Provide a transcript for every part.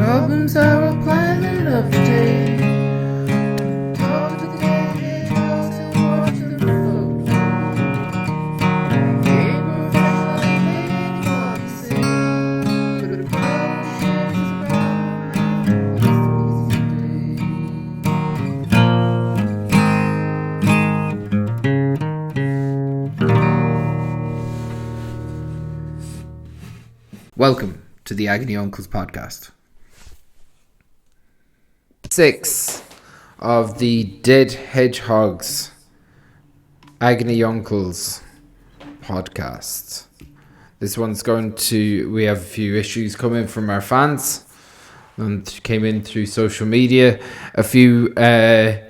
Problems are a planet of day. Talk to the day, talk to watch them float. Game reflects like anyone say. But a crowd shares around today. Welcome to the Agony Uncles podcast. 6 of the Dead Hedgehogs Agony Uncles podcast. This one's we have a few issues coming from our fans and came in through social media. We're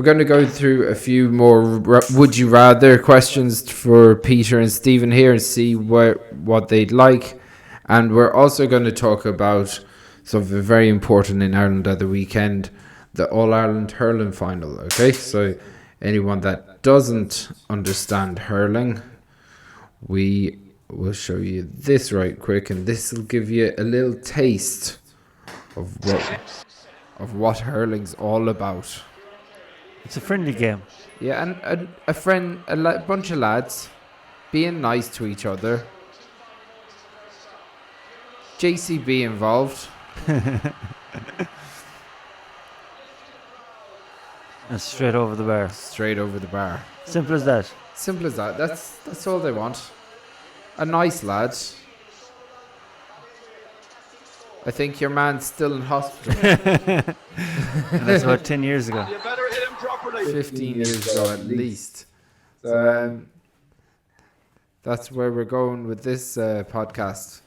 going to go through a few more would you rather questions for Peter and Stephen here and see what they'd like. And we're also going to talk about something very important in Ireland at the weekend, the All-Ireland Hurling final, okay? So anyone that doesn't understand hurling, we will show you this right quick, and this will give you a little taste of what hurling's all about. It's a friendly game. Yeah, and a bunch of lads being nice to each other. JCB involved. And straight over the bar. Straight over the bar. Simple as that. Simple as that. That's all they want. A nice lad. I think your man's still in hospital. And that's about 10 years ago. You better hit him properly. 15 years ago at least. So that's where we're going with this podcast.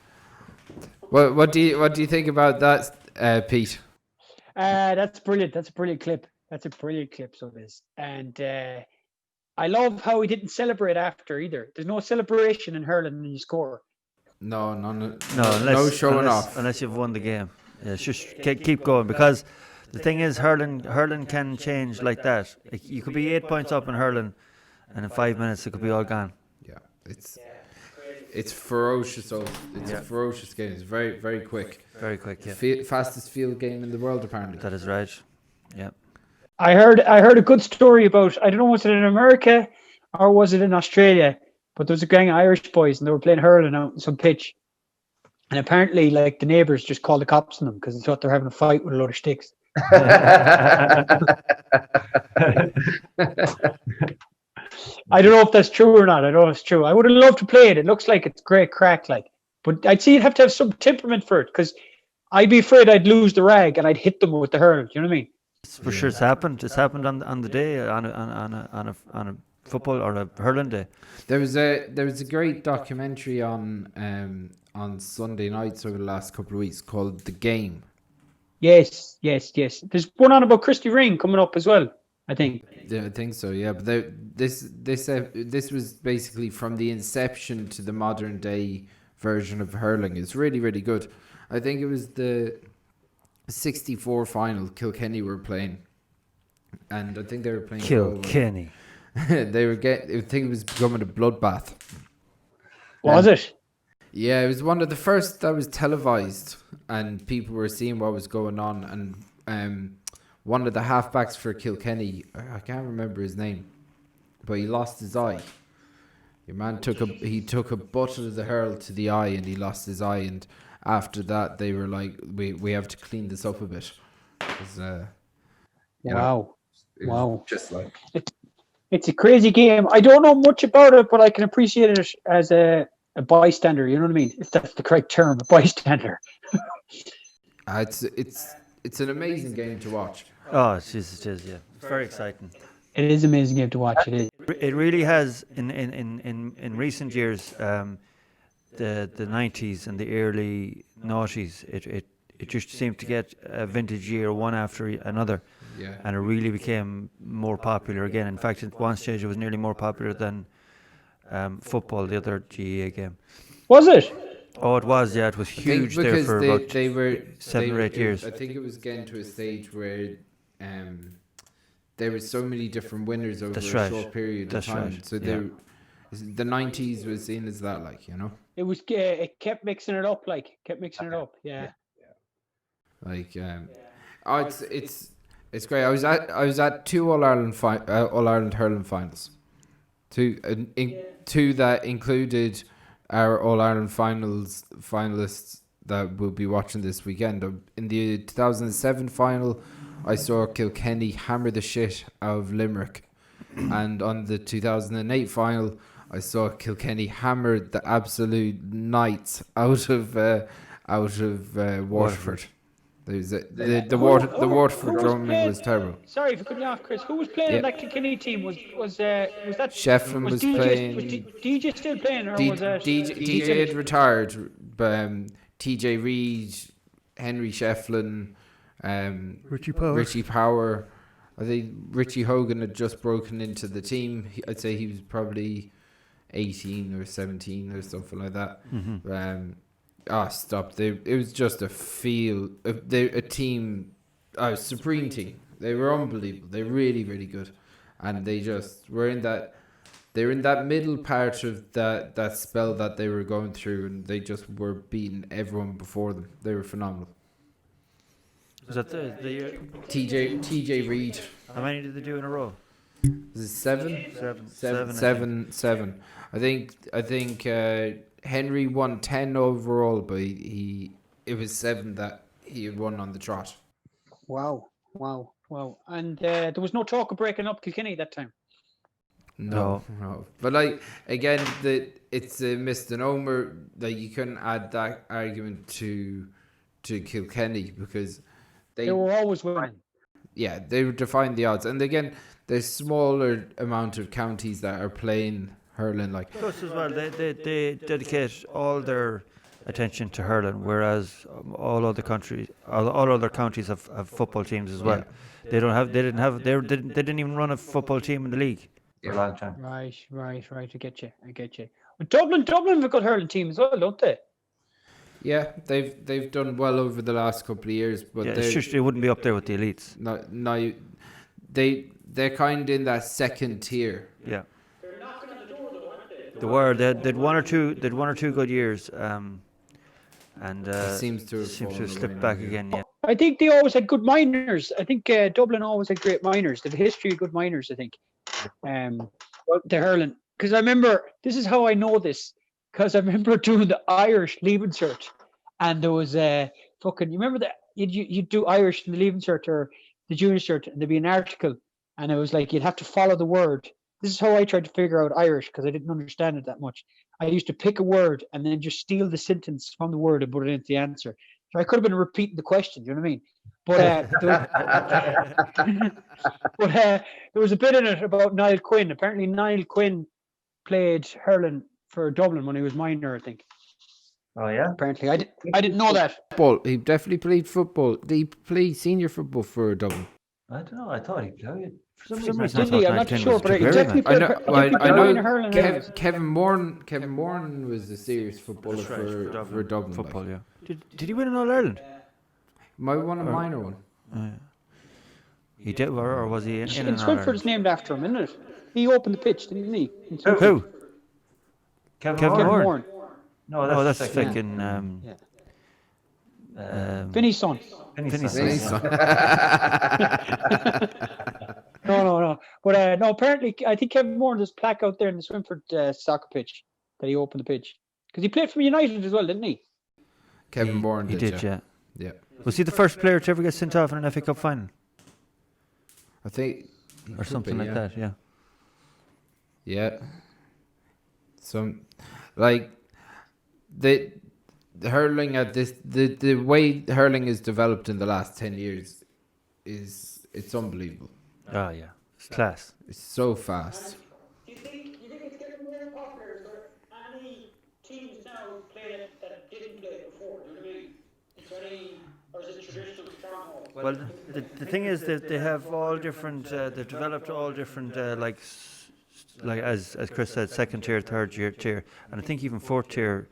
What do you think about that, Pete? That's brilliant. That's a brilliant clip. So it is. And I love how he didn't celebrate after either. There's no celebration in hurling when you score. No showing off. Unless you've won the game. Yeah, just keep going, because the thing is, hurling can change like that. You could be 8 points up in hurling, and in 5 minutes it could be all gone. Yeah, it's ferocious. It's a ferocious game. It's very, very quick. Very quick. Yeah. Fastest field game in the world, apparently. That is right. Yeah. I heard a good story about, I don't know, was it in America or was it in Australia? But there was a gang of Irish boys and they were playing hurling out on some pitch. And apparently, like, the neighbours just called the cops on them because they thought they were having a fight with a load of sticks. I don't know if that's true or not. I don't know if it's true. I would have loved to play it. It looks like it's great crack, like. But I'd see you'd have to have some temperament for it, because I'd be afraid I'd lose the rag and I'd hit them with the hurl. You know what I mean? For sure, it's happened. It's happened on the day on a football or a hurling day. There was a great documentary on Sunday nights over the last couple of weeks called The Game. Yes. There's one on about Christy Ring coming up as well, I think. Yeah, I think so. Yeah, but this was basically from the inception to the modern day version of hurling. It's really, really good. I think it was the 64 final. Kilkenny were playing, and I think they were playing Kilkenny. They were I think it was becoming a bloodbath. Was it? Yeah, it was one of the first that was televised, and people were seeing what was going on. And one of the halfbacks for Kilkenny, I can't remember his name, but he lost his eye. Your man took a butt of the hurl to the eye, and he lost his eye. And after that, they were like, "We have to clean this up a bit." Wow. Just like It's a crazy game. I don't know much about it, but I can appreciate it as a bystander. You know what I mean? If that's the correct term, a bystander. It's an amazing game to watch. Oh, it is. Yeah, it's very exciting. It is an amazing game to watch. It is. It really has in recent years, the 90s and the early noughties. It just seemed to get a vintage year one after another. Yeah. And it really became more popular again. In fact, at one stage it was nearly more popular than football, the other GAA game. Was it? Oh, it was. Yeah, it was huge there for about 7 or 8 years. I think it was getting to a stage where there were so many different winners over a short period of time. Right. So the 90s was seen as that, like, you know. It was. It kept mixing it up, Yeah. Like, oh, it's great. I was at two All Ireland hurling finals. Two that included our All Ireland finalists that we'll be watching this weekend. In the 2007 final, I saw Kilkenny hammer the shit out of Limerick, and on the 2008 final, I saw Kilkenny hammer the absolute knights out of Waterford. The Waterford drumming was terrible. Sorry if I cut you off, Chris. Who was playing in that Kilkenny team? Was that Shefflin was DJ, playing. Was DJ still playing, or was that DJ had retired. TJ Reid, Henry Shefflin, Richie Power. I think Richie Hogan had just broken into the team. I'd say he was probably 18 or 17 or something like that. Stop. It was just a team, a supreme team. They were unbelievable. They're really, really good. And they just were in that, middle part of that spell that they were going through, and they just were beating everyone before them. They were phenomenal. Was that the year? TJ Reid. How many did they do in a row? Was it seven? Seven. I think Henry won 10 overall, but it was 7 that he had won on the trot. Wow. And there was no talk of breaking up Kilkenny that time. No. But like again, it's a misnomer that you couldn't add that argument to Kilkenny because they were always winning. Yeah, they were defying the odds, and again, there's smaller amount of counties that are playing hurling. Like plus as well, they dedicate all their attention to hurling, whereas all other counties have football teams as well. Yeah. They didn't even run a football team in the league for a long time. Right. I get you. Well, Dublin have a good hurling team as well, don't they? Yeah, they've done well over the last couple of years, but they wouldn't be up there with the elites. No, they're kind of in that second tier. Yeah. They're knocking on the door though, aren't they? They were. They'd one or two good years, and it seems to have slipped back again. Yeah. I think they always had good minors. I think Dublin always had great minors. They have a history of good minors, I think. The hurling, because I remember, this is how I know this, because I remember doing the Irish Leaving Cert, and there was you remember that you'd do Irish in the Leaving Cert or the Junior Cert, and there'd be an article, and it was like you'd have to follow the word. This is how I tried to figure out Irish, because I didn't understand it that much. I used to pick a word and then just steal the sentence from the word and put it into the answer. So I could have been repeating the question, you know what I mean? But there was a bit in it about Niall Quinn. Apparently Niall Quinn played hurling for Dublin when he was minor, I think. Oh yeah. Apparently, I didn't know that. Football. He definitely played football. Did he play senior football for Dublin? I don't know. I thought he played. For some reason, I'm not sure, but he definitely played. I know. Hurling. Kevin Moran was a serious footballer for Dublin. Football, yeah. Did he win an All Ireland? Might won a minor one. Yeah. He did, or was he in an All Ireland? Swinford's named after him, isn't it? He opened the pitch, didn't he? Who? Kevin Moran. No, that's fucking. Vinny's son. Vinny's son. No. But no, apparently, I think Kevin Moran does plaque out there in the Swinford soccer pitch that he opened the pitch. Because he played for United as well, didn't he? Kevin Moran did, yeah. Yeah. Was he the first player to ever get sent off in an FA Cup final? I think. Or something like that, yeah. Yeah. The hurling at this, the way hurling is developed in the last 10 years it's unbelievable. Oh yeah, it's class. It's so fast. Do you think it's getting more popular? Is there any teams now playing it that didn't play it before? Do you know what I mean? Is there any, or is it traditional stronghold? Well, the thing is that they have all different. They've developed all different like as Chris said, second tier, third tier, and I think even fourth tier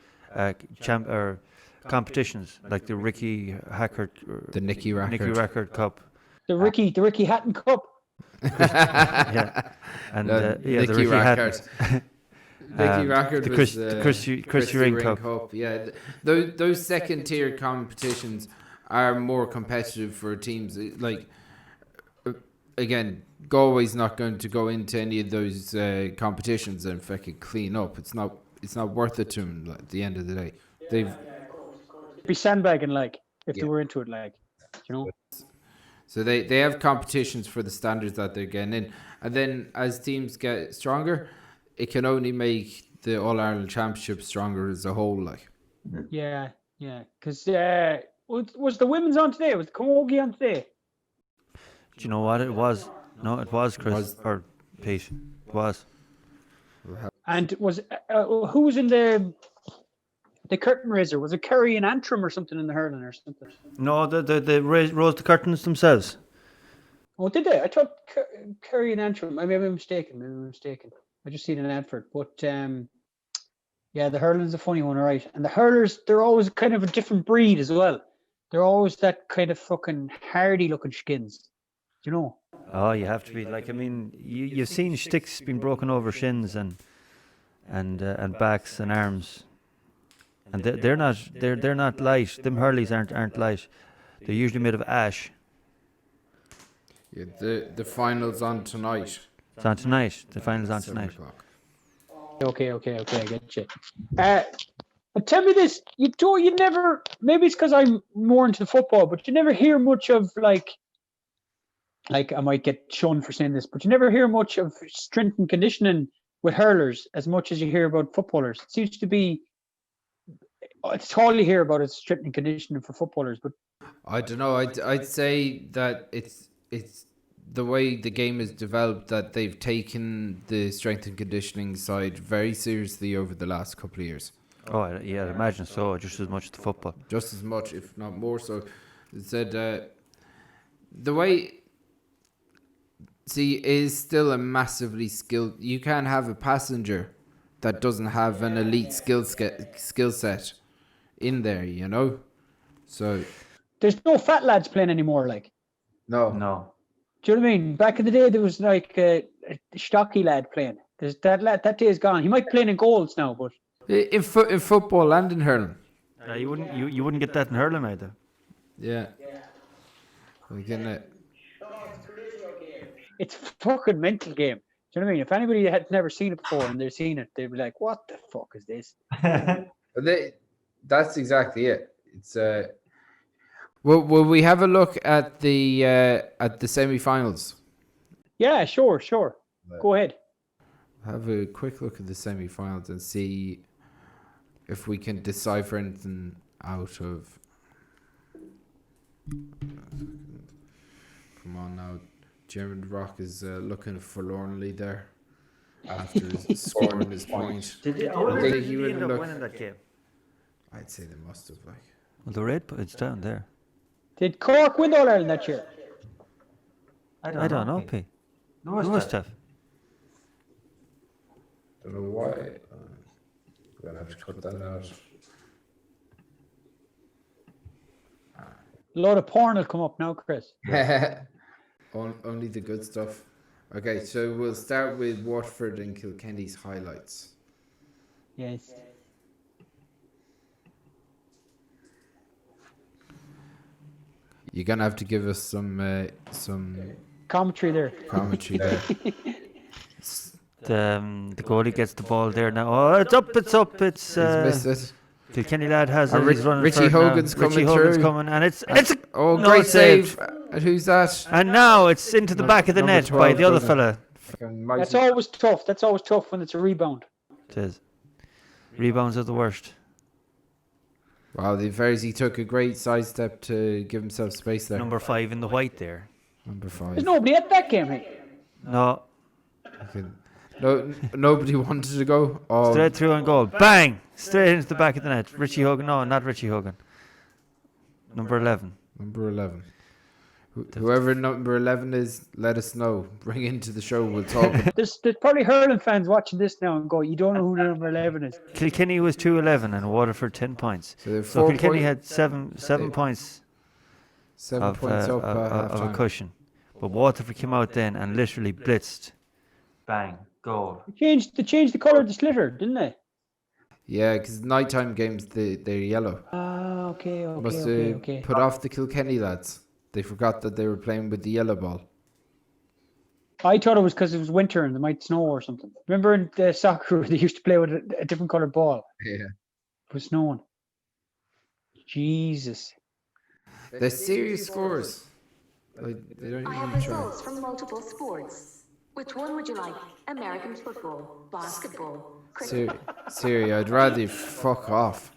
competitions like the Ricky Hackert, the Nicky Rackard Cup, the Ricky Hatton Cup. Yeah, and the Ricky Hatton. Nicky Rackard was the Chris Ring Cup. Yeah, those second tier competitions are more competitive for teams. Like, again, Galway's not going to go into any of those competitions and fucking clean up. It's not worth it to them at the end of the day. They've Be sandbagging like if Yeah. they were into it, like, you know. So they have competitions for the standards that they're getting in. And then as teams get stronger, it can only make the All-Ireland Championship stronger as a whole. Like, Yeah, because was the women's on today? Was the Camogie on today? Do you know what it was? No, it was Chris Was- or Pete. It was. And was who was in the curtain raiser? Was it Kerry and Antrim or something in the hurling or something? No, they rose the curtains themselves. Oh, did they? I thought Kerry and Antrim. Maybe I'm mistaken. I just seen an advert, but yeah, the hurling's a funny one, all right. And the hurlers, they're always kind of a different breed as well. They're always that kind of fucking hardy looking skins, you know. Oh, you have to be like. I mean, you've seen sticks being broken over shins and backs and arms, and they're not light. Them hurleys aren't light. They're usually made of ash. yeah, the finals on tonight. It's on tonight. The finals on 7 tonight. o'clock. Okay, I get you. But tell me this, you never, maybe it's because I'm more into football, but you never hear much of like I might get shunned for saying this, but you never hear much of strength and conditioning with hurlers as much as you hear about footballers. It seems to be, it's all you hear about is strength and conditioning for footballers, but I don't know. I'd say that it's the way the game is developed that they've taken the strength and conditioning side very seriously over the last couple of years. Oh, yeah, I imagine so. Just as much as the football. Just as much, if not more so. It said the way, see, is still a massively skilled. You can't have a passenger that doesn't have an elite skill set in there, you know. So there's no fat lads playing anymore. Like, No. do you know what I mean? Back in the day, there was like a stocky lad playing. There's that lad. That day is gone. He might play in goals now, but in football and in hurling, You wouldn't get that in hurling either. yeah. We can. it's fucking mental game. Do you know what I mean? If anybody had never seen it before and they're seeing it, they'd be like, "What the fuck is this?" That's exactly it. It's will we have a look at the semi-finals? Yeah, sure. Go ahead. Have a quick look at the semi-finals and see if we can decipher anything out of. Come on now, German Rock is looking forlornly there after scoring his point. Did he would end up look- winning that game? I'd say they must have, like. Well, the red, it's down there. Did Cork win All Ireland that year? I don't know, P. They must have. Don't know why. I'm gonna have to cut that out. A lot of porn will come up now, Chris. Only the good stuff. Okay, so we'll start with Waterford and Kilkenny's highlights. Yes. You're gonna have to give us some Commentary there. commentary there. The goalie gets the ball there now. Oh, it's up. It's He's missed it. Kilkenny lad has it. Ri- He's running Richie third now. Hogan's coming Richie Hogan's through. coming, and it's Oh, no, great it's saved. save! And who's that? And now it's into the back of the Number net by 12, the other wasn't it? fella. Fucking That's mighty. always tough. That's always tough when it's a rebound. It is. Rebounds are the worst. Wow, the Verzi took a great sidestep to give himself space there. Number 5 in the white there. Number 5. There's nobody at that game, hey? No, No, nobody wanted to go. Oh, straight through on goal. Bang! Straight into the back of the net. Richie Hogan. No, not Richie Hogan. Number 11. number 11. Whoever number 11 is, let us know. Bring into the show. We'll talk. There's probably hurling fans watching this now and go, "You don't know who number 11 is." Kilkenny was 2-11 and Waterford 10 points. So, they're So 4 Kilkenny point- had seven points 7 points up at of a halftime. cushion. But Waterford came out then and literally blitzed. Bang. Goal. They changed the colour of the slitter, didn't they? Yeah, because nighttime games, they're yellow. Ah, okay, Must okay, okay, have okay. put off the Kilkenny lads. They forgot that they were playing with the yellow ball. I thought it was because it was winter and it might snow or something. Remember in the soccer they used to play with a different colored ball? Yeah. It was snowing. Jesus. They're serious scores. Like, they don't I have even try. results from multiple sports. Which one would you like? American football, basketball, cricket? Siri, I'd rather you fuck off.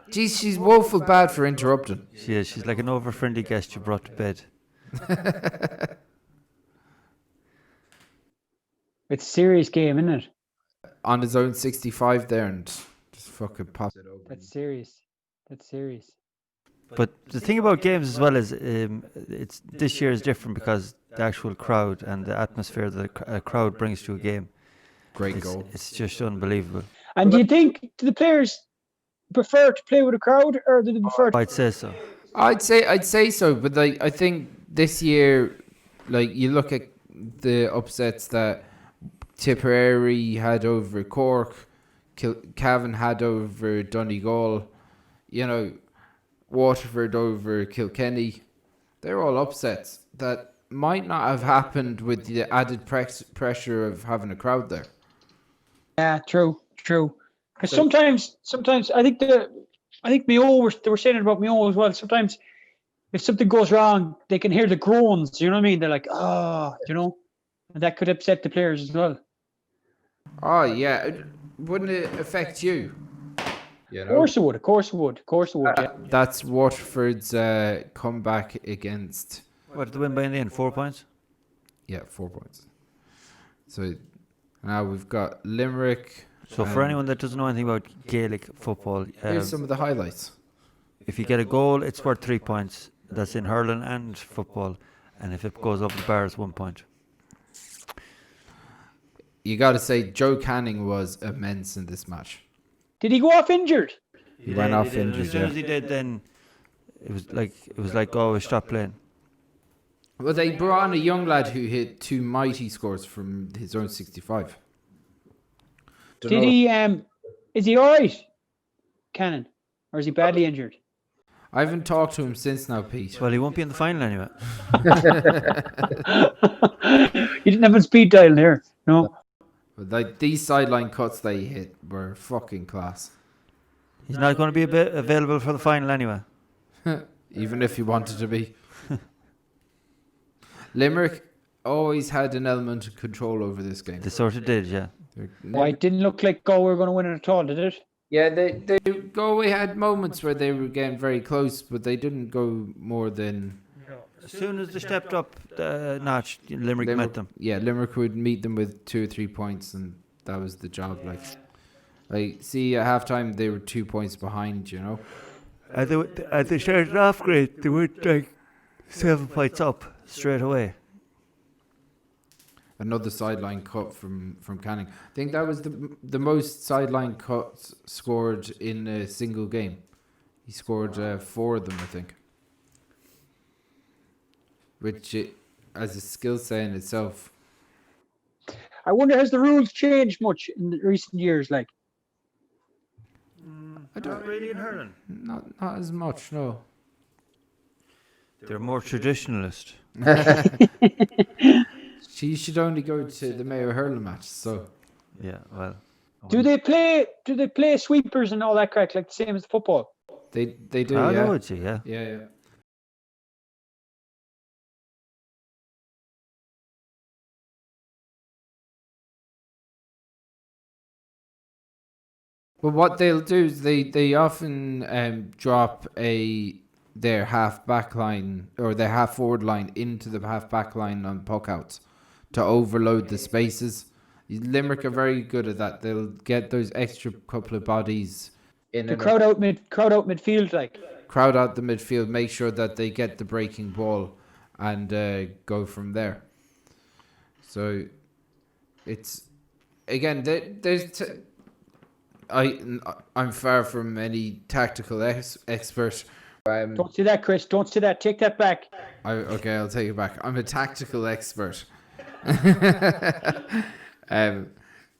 Jeez, she's woeful bad for interrupting. She's like an over-friendly guest you brought to bed. It's a serious game, isn't it? On his own 65 there and just fucking pop it open. That's serious. That's serious. But the thing about games as well is it's this year is different because the actual crowd and the atmosphere that a crowd brings to a game. Great goal. It's just unbelievable. And do you think do the players prefer to play with a crowd or do they prefer to I'd say so. I'd say so, but like I think this year, like you look at the upsets that Tipperary had over Cork, Cavan had over Donegal, you know, Waterford over Kilkenny. They're all upsets that might not have happened with the added pressure of having a crowd there. Yeah, true. Because sometimes I think Mayo they were saying it about Mayo as well. Sometimes if something goes wrong, they can hear the groans. You know what I mean? They're like, and that could upset the players as well. Oh yeah, wouldn't it affect you? You know? Of course it would. Yeah. That's Waterford's comeback against. What did they win by in the end? 4 points? Yeah, 4 points. So now we've got Limerick. So for anyone that doesn't know anything about Gaelic football, Here's some of the highlights. if you get a goal, it's worth 3 points. That's in hurling and football. And if it goes over the bar, it's 1 point. You got to say, Joe Canning was immense in this match. Did he go off injured? He went off did. injured, As soon as he did, then it was like oh, stop playing. Well, they brought on a young lad who hit 2 mighty scores from his own 65. Did he? Is he all right, Cannon, or is he badly injured? I haven't talked to him since now, Pete. Well, he won't be in the final anyway. He didn't have a speed dial there. No. But like these sideline cuts that he hit were fucking class. He's not going to be available for the final anyway. Even if he wanted to be. Limerick always had an element of control over this game. They sort of did, yeah. Why it didn't look like Galway were going to win it at all, did it? Yeah, they Galway had moments where they were getting very close, but they didn't go more than. As soon as they stepped up the notch, Limerick met them. Yeah, Limerick would meet them with 2 or 3 points, and that was the job. Like see, at halftime they were 2 points behind. You know. And they started off great. They went like 7 points up straight away. Another sideline cut from Canning. I think that was the most sideline cuts scored in a single game. He scored 4 of them, I think. Which, as a skill set in itself. I wonder, has the rules changed much in the recent years? Like, I don't Not really in hurling. Not as much, no. They're more traditionalist. She should only go to the Mayo Hurling match. So Yeah, well. do they play sweepers and all that crack like the same as football? they do, I yeah. would say, yeah. Yeah. But what they'll do is they often drop their half back line or their half forward line into the half back line on puck outs to overload the spaces. Limerick are very good at that. They'll get those extra couple of bodies in The crowd out midfield, like. crowd out the midfield, make sure that they get the breaking ball and go from there. So it's again I'm far from any tactical expert. Don't say that, Chris. Don't say that. Take that back. I'll take it back. I'm a tactical expert.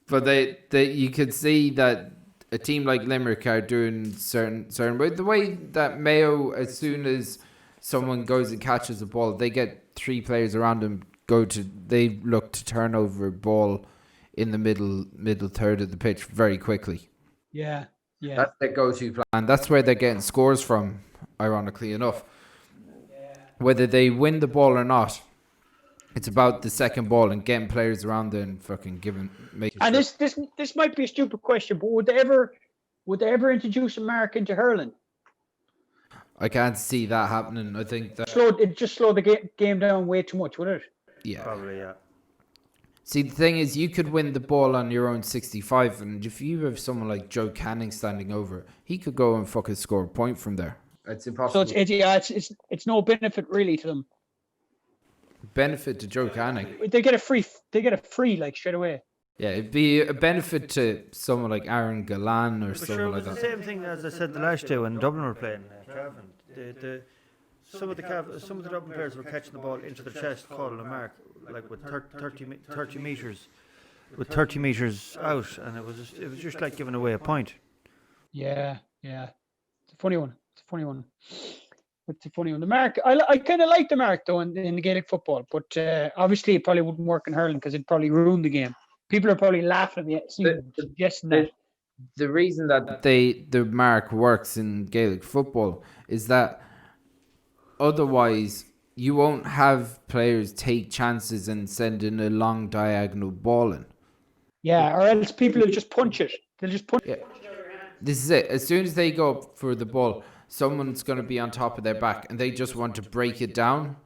But they you could see that a team like Limerick are doing certain way. The way that Mayo, as soon as someone goes and catches a ball, they get 3 players around them. They look to turn over a ball in the middle third of the pitch very quickly. Yeah. That's their go-to plan. That's where they're getting scores from, ironically enough. Whether they win the ball or not, it's about the second ball and getting players around there and fucking making. And this might be a stupid question, but would they ever introduce a mark into hurling? I can't see that happening. I think that It just slowed the game down way too much, would it? yeah. Probably, yeah. See, the thing is, you could win the ball on your own 65, and if you have someone like Joe Canning standing over, he could go and fucking score a point from there. It's impossible. So it's no benefit really to them. Benefit to Joe Canning. They get a free like straight away. Yeah, it'd be a benefit to someone like Aaron Galan or someone like It was that. the same thing as I said the last day when Dublin were playing Cavan. Some of the Dublin players were catching the ball into the chest, calling a mark, like with 30 meters, with 30 meters out, and it was just like giving away a point. Yeah. It's a funny one. The mark, I kind of like the mark though in the Gaelic football, but obviously it probably wouldn't work in hurling because it'd probably ruin the game. People are probably laughing at me suggesting that. The reason that the mark works in Gaelic football is that otherwise you won't have players take chances and send in a long diagonal ball in. Yeah, or else people will just punch it. They'll just punch it. This is it. As soon as they go up for the ball, someone's going to be on top of their back and they just want to break it down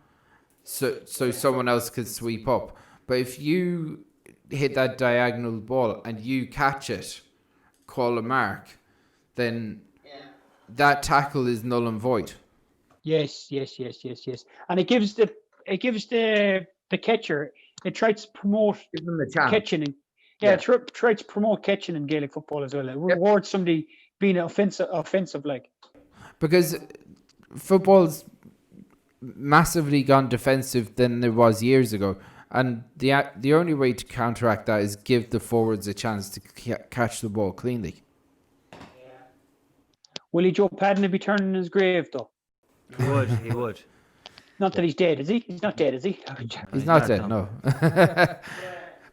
so someone else can sweep up. But if you hit that diagonal ball and you catch it, call a mark, then that tackle is null and void. Yes. And it gives the catcher, it tries to promote catching. It tries to promote catching in Gaelic football as well. It rewards somebody being offensive like. Because football's massively gone defensive than it was years ago. And the only way to counteract that is give the forwards a chance to catch the ball cleanly. Willie Joe Padden will be turning in his grave though. He would. Not that he's dead, is he? He's not dead, is he? He's not dead, no.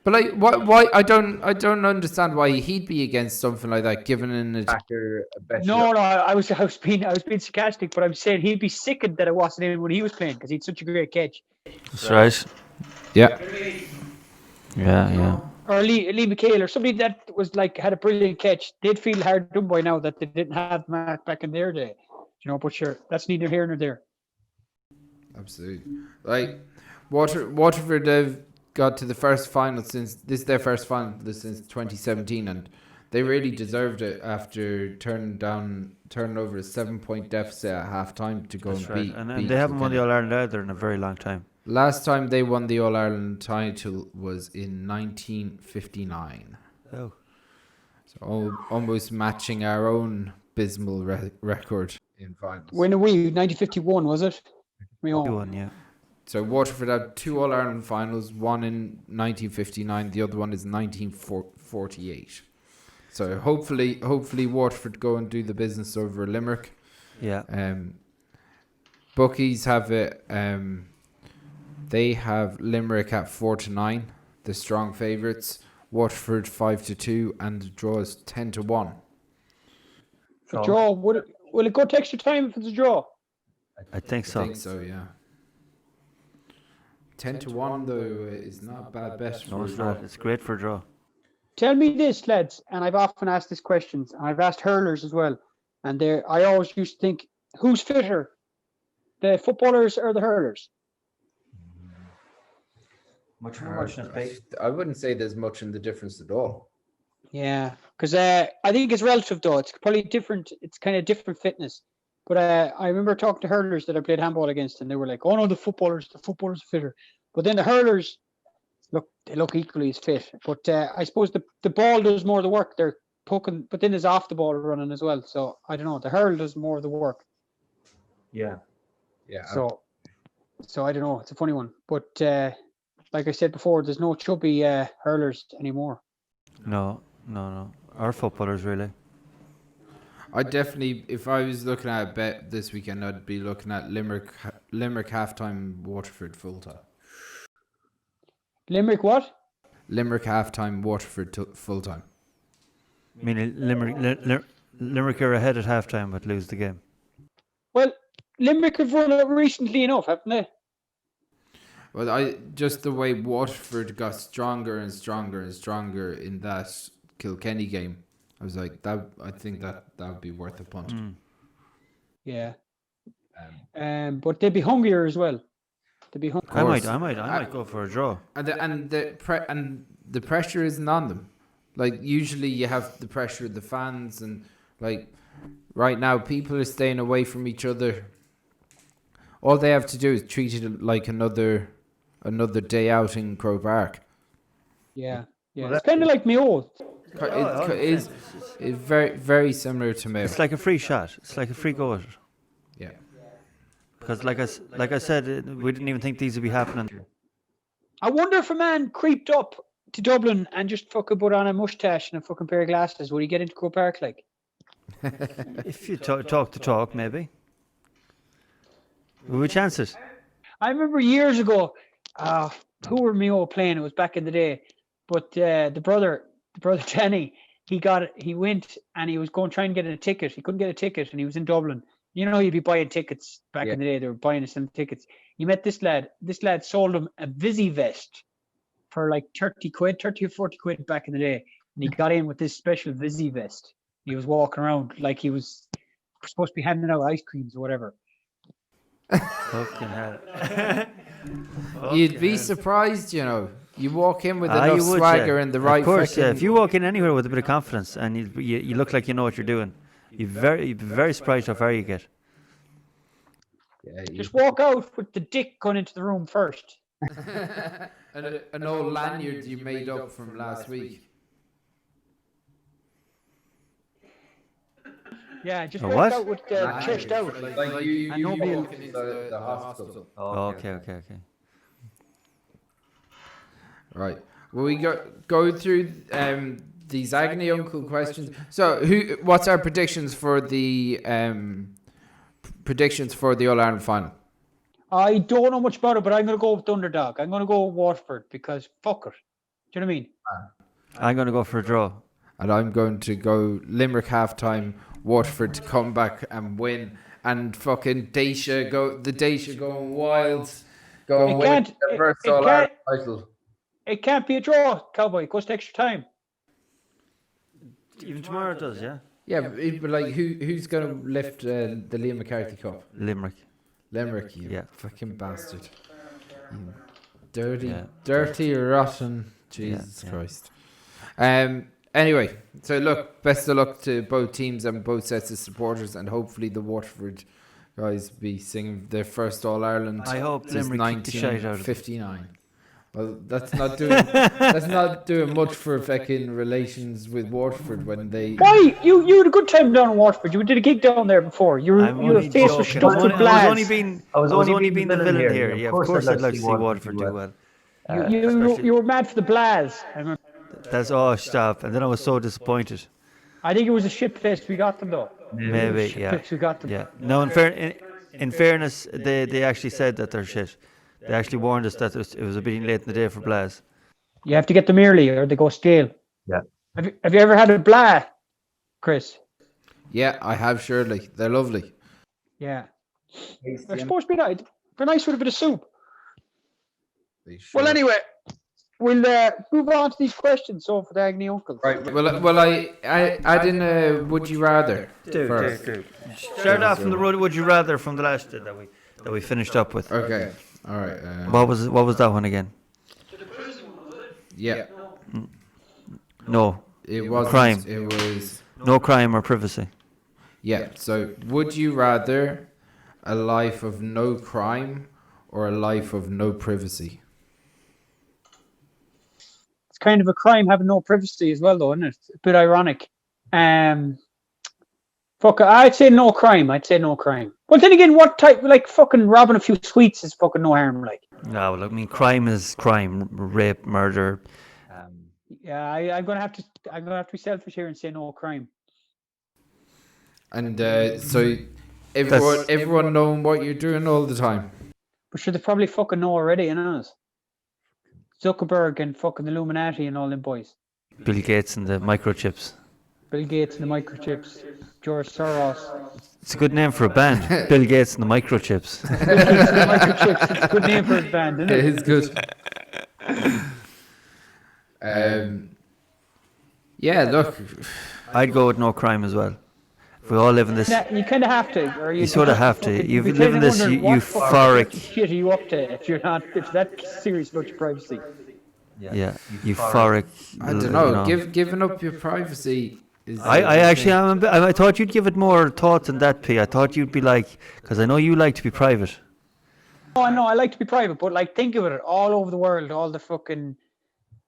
But like, why? I don't understand why he'd be against something like that, given an attacker a better. No, I was being sarcastic, but I'm saying he'd be sickened that it wasn't in when he was playing because he'd such a great catch. That's right. Yeah. Or Lee McHale or somebody that was like had a brilliant catch. They'd feel hard done by now that they didn't have Mark back in their day. But sure, that's neither here nor there. Absolutely. Like Waterford have got to the first final since 2017, and they really deserved it after turning over a 7-point deficit at half time to go and beat. And they haven't won the All Ireland either in a very long time. Last time they won the All Ireland title was in 1959. Oh. So almost matching our own abysmal record in finals. When are we? 1951, was it? We won, yeah. So Waterford had 2 All Ireland finals, one in 1959, the other one is 1948. So hopefully Waterford go and do the business over Limerick. Yeah. Bookies have it. They have Limerick at 4-9, the strong favourites. Waterford 5-2, and the draw is 10-1. So, draw? Will it go to extra time if it's a draw? I think so. I think so, yeah. 10-1 though is not a bad bet. No, it's not. It's great for a draw. Tell me this, lads, and I've often asked this questions, and I've asked hurlers as well. And I always used to think, who's fitter, the footballers or the hurlers? Much more I wouldn't say there's much in the difference at all. Yeah, because I think it's relative though. It's probably different. It's kind of different fitness. But I remember talking to hurlers that I played handball against, and they were like, "Oh no, the footballers are fitter." But then the hurlers look equally as fit. But I suppose the ball does more of the work. They're poking, but then there's off the ball running as well. So I don't know. The hurl does more of the work. Yeah. So I don't know. It's a funny one, but like I said before, there's no chubby hurlers anymore. No. Our footballers really. I definitely, if I was looking at a bet this weekend, I'd be looking at Limerick halftime, Waterford full time. Limerick what? Limerick halftime, Waterford full time. Meaning Limerick are ahead at halftime but lose the game. Well, Limerick have run it recently enough, haven't they? Well, just the way Waterford got stronger and stronger and stronger in that Kilkenny game, I was like, I think that would be worth a punt. Yeah. But they'd be hungrier as well. They'd be hungry. I might go for a draw. And the pressure isn't on them. Like usually you have the pressure of the fans, and like right now people are staying away from each other. All they have to do is treat it like another day out in Croke Park. Yeah. It's kind of like Mayo. It's very, very similar to Mayo. It's like a free shot. It's like a free go at it. Yeah. Because like I said, we didn't even think these would be happening. I wonder if a man creeped up to Dublin and just fucking put on a moustache and a fucking pair of glasses, would he get into Croke Park like? If you talk the talk, maybe. Will we chance it? I remember years ago, who were Mayo playing? It was back in the day, but the brother Danny, he went and he was going to try and get a ticket. He couldn't get a ticket, and he was in Dublin. You know, you'd be buying tickets back in the day. They were buying and selling tickets. He met this lad. This lad sold him a Visi vest for like 30 or 40 quid back in the day. And he got in with this special Visi vest. He was walking around like he was supposed to be handing out ice creams or whatever. Fucking hell. You'd be surprised, you know. You walk in with enough swagger and the right. Of course, yeah. If you walk in anywhere with a bit of confidence and you look like you know what you're doing, you'd be very surprised how far you get. Yeah, just walk out with the dick going into the room first. An old lanyard you made up from last week. Yeah, just A walk what? out with the chest out. Like you nobody- walking into the hospital. Oh, okay. Right. Well, we go through these Agony Uncle questions. So, what's our predictions for the All Ireland final? I don't know much about it, but I'm going to go with the underdog. I'm going to go with Waterford because fuck it. Do you know what I mean? I'm going to go for a draw. And I'm going to go Limerick halftime, Waterford to come back and win, and fucking Daisha going wild, going win their first All Ireland title. It can't be a draw, Cowboy. It goes to extra time. Even tomorrow it does, yeah? Yeah, but like who's going to lift the Liam McCarthy Cup? Limerick, you fucking bastard. You dirty, Yeah. rotten. Jesus Christ. Anyway, so look, best of luck to both teams and both sets of supporters, and hopefully the Waterford guys be singing their first All Ireland. I hope since Limerick kick the shite out of them. 1959. Well, that's not doing much for fucking relations with Waterford when they. Why? You had a good time down in Waterford. You did a gig down there before. Your face was stuffed with I blads. was only being the villain here. Yeah, of course I'd like to see Waterford do well. You were mad for the blaz. I remember. That's stop. And then I was so disappointed. I think it was a shit place we got them though. Maybe, Shit yeah. place we got them. Yeah. No, in fairness, they actually said that they're shit. They actually warned us that it was a bit late in the day for Blaz. You have to get them early or they go stale. Yeah. Have you ever had a blah, Chris? Yeah, I have, surely. They're lovely. Yeah. They're supposed to be nice. They're nice with a bit of soup. Sure. Well, anyway, we'll move on to these questions. So for the Agony Uncles. Right. Well, I add in a would you rather. Do. Start off from the would you rather from the last that we finished up with. Okay. All right. What was that one again? Yeah. No. It was crime. It was No crime or privacy. Yeah. So, would you rather a life of no crime or a life of no privacy? It's kind of a crime having no privacy as well, though, isn't it? It's a bit ironic. Fuck, I'd say no crime. Well, then again, what type? Like fucking robbing a few sweets is fucking no harm. Like. No, well, I mean, crime is crime. Rape, murder. Yeah, I'm gonna have to. I'm gonna have to be selfish here and say no crime. And so everyone knowing what you're doing all the time. But sure, they probably fucking know already, you know. Zuckerberg and fucking Illuminati and all them boys. Bill Gates and the microchips. Bill Gates and the microchips. George Soros. It's a good name for a band. Bill Gates and the microchips. Bill Gates and the microchips. It's a good name for a band, isn't it? It is good. Yeah, look. I'd go with no crime as well. If we all live in this, Yeah, you kind of have to, or you sort of have to. fucking- You be live in kinda this wondering what euphoric. fucking shit are you up to if you're not? If that serious about your privacy. Yeah, euphoric. I don't know. Giving up your privacy is. I actually am. I thought you'd give it more thought than that, P. I thought you'd be like, because I know you like to be private. Oh no, I like to be private, but like think about it, all over the world, all the fucking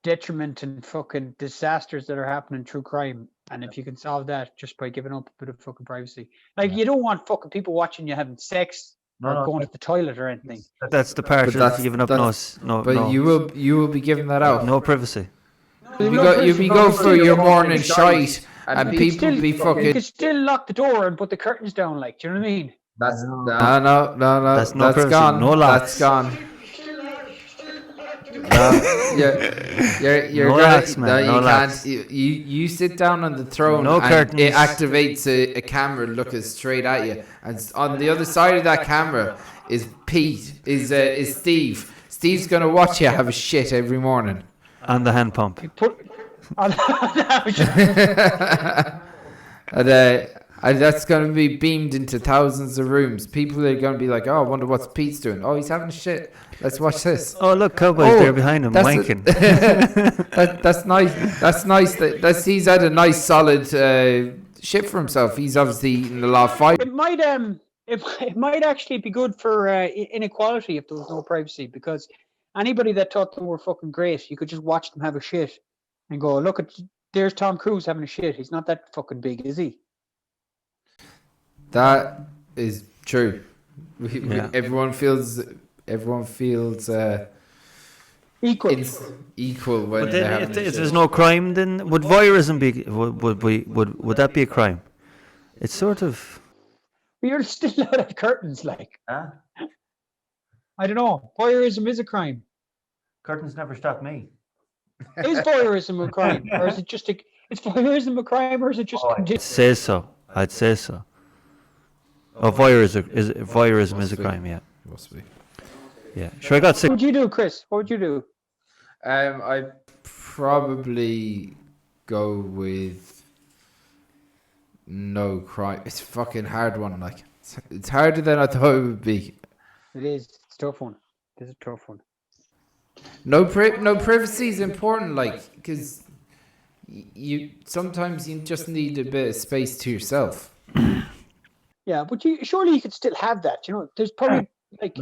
detriment and fucking disasters that are happening through crime, and if you can solve that just by giving up a bit of fucking privacy, like you don't want fucking people watching you having sex or going to the toilet or anything. That's the part But of giving up. No, But no, you will be giving that out. no privacy. You be go for your morning shite, and You could people still, be you fucking. could still lock the door and put the curtains down, like, do you know what I mean? No. That's no privacy, gone. no locks. That's gone. You're No gonna, locks, man, no, no you locks. can't. You sit down on the throne, No and curtains. it activates a camera looking straight at you, and on the other side of that camera is Pete, is Steve. Steve's gonna watch you have a shit every morning. And the hand pump. Put on And that's going to be beamed into thousands of rooms. People are going to be like, "Oh, I wonder what's Pete's doing. Oh, he's having a shit. Let's watch this." Oh, look, Cowboy's Oh, there behind him, that's wanking. That's nice. That's nice. That's he's had a nice solid shit for himself. He's obviously eaten a lot of fiber. it might actually be good for inequality if there was no privacy, because anybody that thought they were fucking great, you could just watch them have a shit and go, look at, there's Tom Cruise having a shit. He's not that fucking big, is he? That is true. Yeah. Everyone feels Equal. it's equal when But they're then, having if a shit. there's no crime, then would voyeurism be? Would that be a crime? It's sort of. But you're still out of curtains, like. I don't know. Voyeurism is a crime. Curtains never stop me. Is voyeurism a crime, or is it just a? Is voyeurism a crime, or is it just? I'd say so. I'd say so. Oh, voyeurism is a crime. Yeah, Must be. yeah. Sure, I got sick. What would you do, Chris? What would you do? I probably go with no crime. It's a fucking hard one. Like it's harder than I thought it would be. It is. It's a tough one. It's a tough one. No privacy is important. Like because you sometimes you just need a bit of space to yourself. Yeah, but surely you could still have that. You know, there's probably like.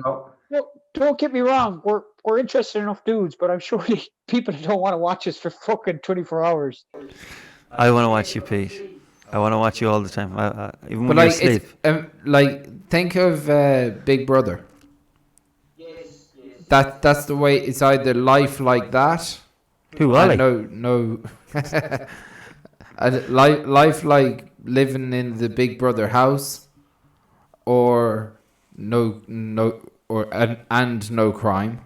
No, don't get me wrong. We're interested enough dudes, but I'm sure people don't want to watch us for fucking 24 hours. I want to watch you, Pete. I want to watch you all the time. Even when But you're like asleep. it's like think of Big Brother. That's the way. It's either life like that. Who, Ollie? No. And life like living in the Big Brother house, or no crime,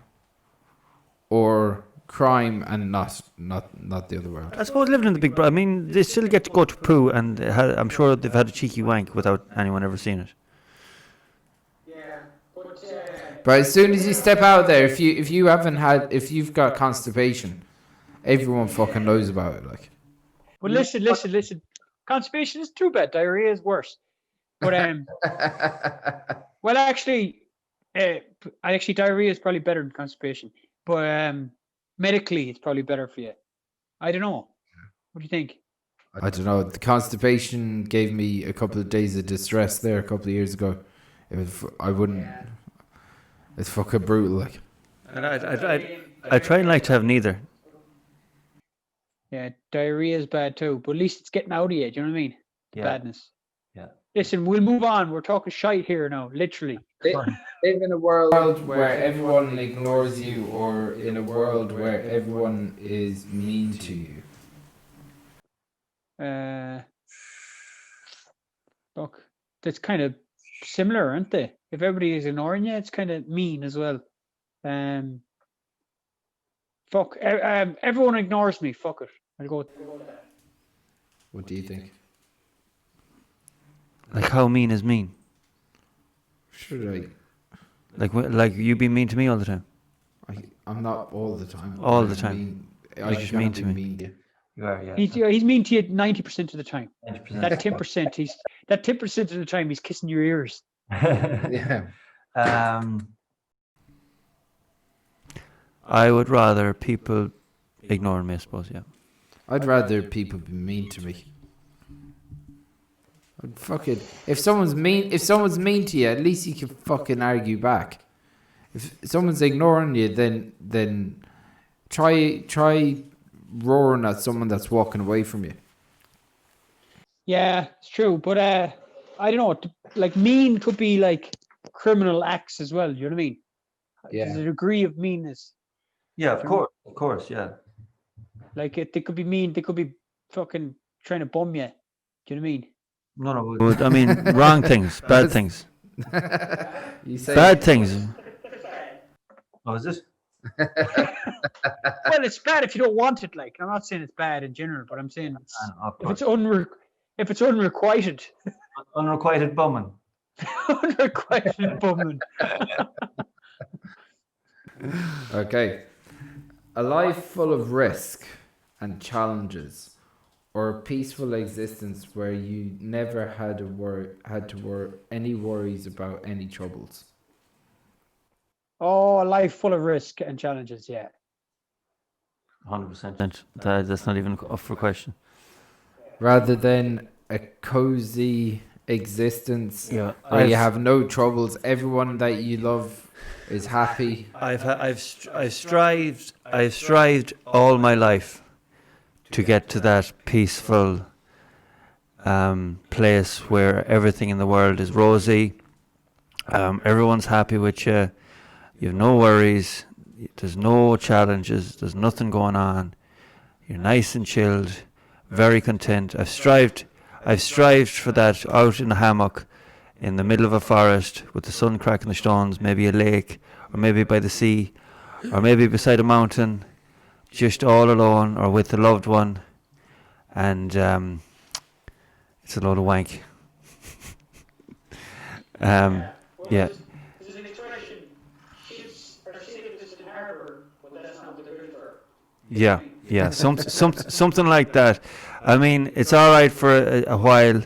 or crime and not the other way around. I suppose living in the Big Brother. I mean, they still get to go to poo, and I'm sure they've had a cheeky wank without anyone ever seeing it. But as soon as you step out there, if you've got constipation, everyone fucking knows about it. Like, But listen. Constipation is too bad. Diarrhea is worse. But well, actually, diarrhea is probably better than constipation. But medically, it's probably better for you. I don't know. What do you think? I don't know. The constipation gave me a couple of days of distress there a couple of years ago. I wouldn't. It's fucking brutal. Like, And I try and like to have neither. Yeah, diarrhea is bad too. But at least it's getting out of you. Do you know what I mean? Yeah. Badness. Yeah. Listen, we'll move on. We're talking shite here now, literally. live in a world where everyone ignores you, or in a world where everyone is mean to you? Look, that's kind of similar, aren't they? If everybody is ignoring you, it's kind of mean as well. Everyone ignores me. Fuck it. I'll go with that. What do you think? Like, how mean is mean? Should Like you be mean to me all the time? I'm not all the time. All the time. I just mean to me. Mean to you. You are, yeah. He's mean to you 90% of the time. 90%. That 10% of the time he's kissing your ears. Yeah. I would rather people ignore me, I suppose, yeah. I'd rather people be mean to me. Fuck it. If someone's mean to you, at least you can fucking argue back. If someone's ignoring you, then try roaring at someone that's walking away from you. Yeah, it's true. But I don't know. Like mean could be like criminal acts as well. You know what I mean? Yeah. There's a degree of meanness. Yeah, of course, yeah. Like they could be mean. They could be fucking trying to bum you. Do you know what I mean? No. But, I mean, wrong things, bad things. You say Bad things. Oh, is this? Well, it's bad if you don't want it. Like I'm not saying it's bad in general, but I'm saying if it's unrequited. Unrequited bumming. Unrequited bumming. Okay. A life full of risk and challenges, or a peaceful existence where you never had any worries about any troubles. Oh, a life full of risk and challenges. Yeah. 100%. That's not even up for question. Rather than a cozy existence Yeah, where you have no troubles, everyone that you love is happy. I've strived all my life to get to that peaceful place where everything in the world is rosy. Everyone's happy with you. You have no worries. There's no challenges. There's nothing going on. You're nice and chilled, very content. I've strived for that out in a hammock in the middle of a forest with the sun cracking the stones, maybe a lake, or maybe by the sea, or maybe beside a mountain, just all alone or with a loved one. And it's a load of wank. Yeah. There's an expression: ships are safest in harbor, but that's not what they're good for. Yeah, something like that. I mean, it's all right for a while,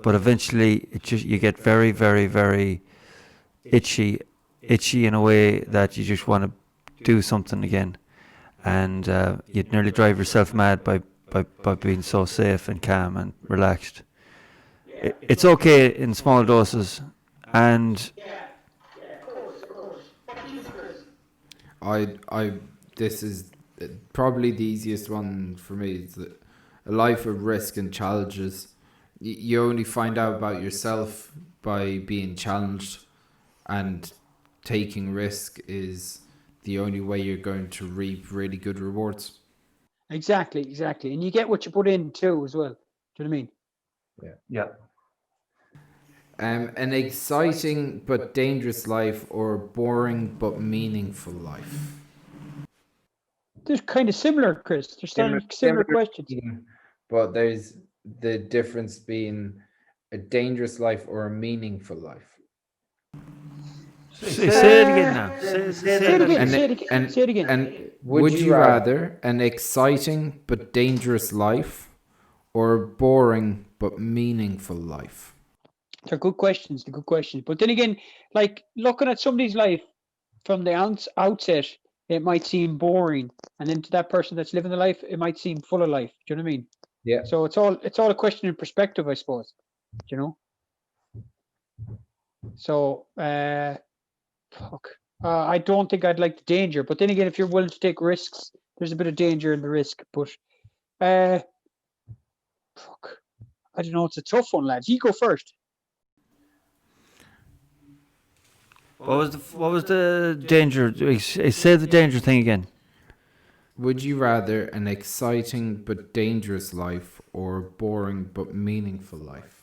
but eventually you get very, very, very itchy in a way that you just want to do something again, and you'd nearly drive yourself mad by being so safe and calm and relaxed. It's okay in small doses, and This is probably the easiest one for me. It's a life of risk and challenges. You only find out about yourself by being challenged, and taking risk is the only way you're going to reap really good rewards. Exactly, and you get what you put in too, as well. Do you know what I mean? yeah. An exciting but dangerous life, or boring but meaningful life. They're kind of similar, Chris. They're similar questions. But there's the difference being a dangerous life or a meaningful life. Say it again now. Say it again. And would you rather an exciting but dangerous life, or a boring but meaningful life? They're good questions. But then again, like looking at somebody's life from the outset, it might seem boring, and then to that person that's living the life, it might seem full of life. Do you know what I mean? Yeah. So it's all a question in perspective, I suppose. Do you know? So I don't think I'd like the danger, but then again, if you're willing to take risks, there's a bit of danger in the risk. But I don't know. It's a tough one, lads. You go first. What was the danger? Say the danger thing again. Would you rather an exciting but dangerous life or a boring but meaningful life?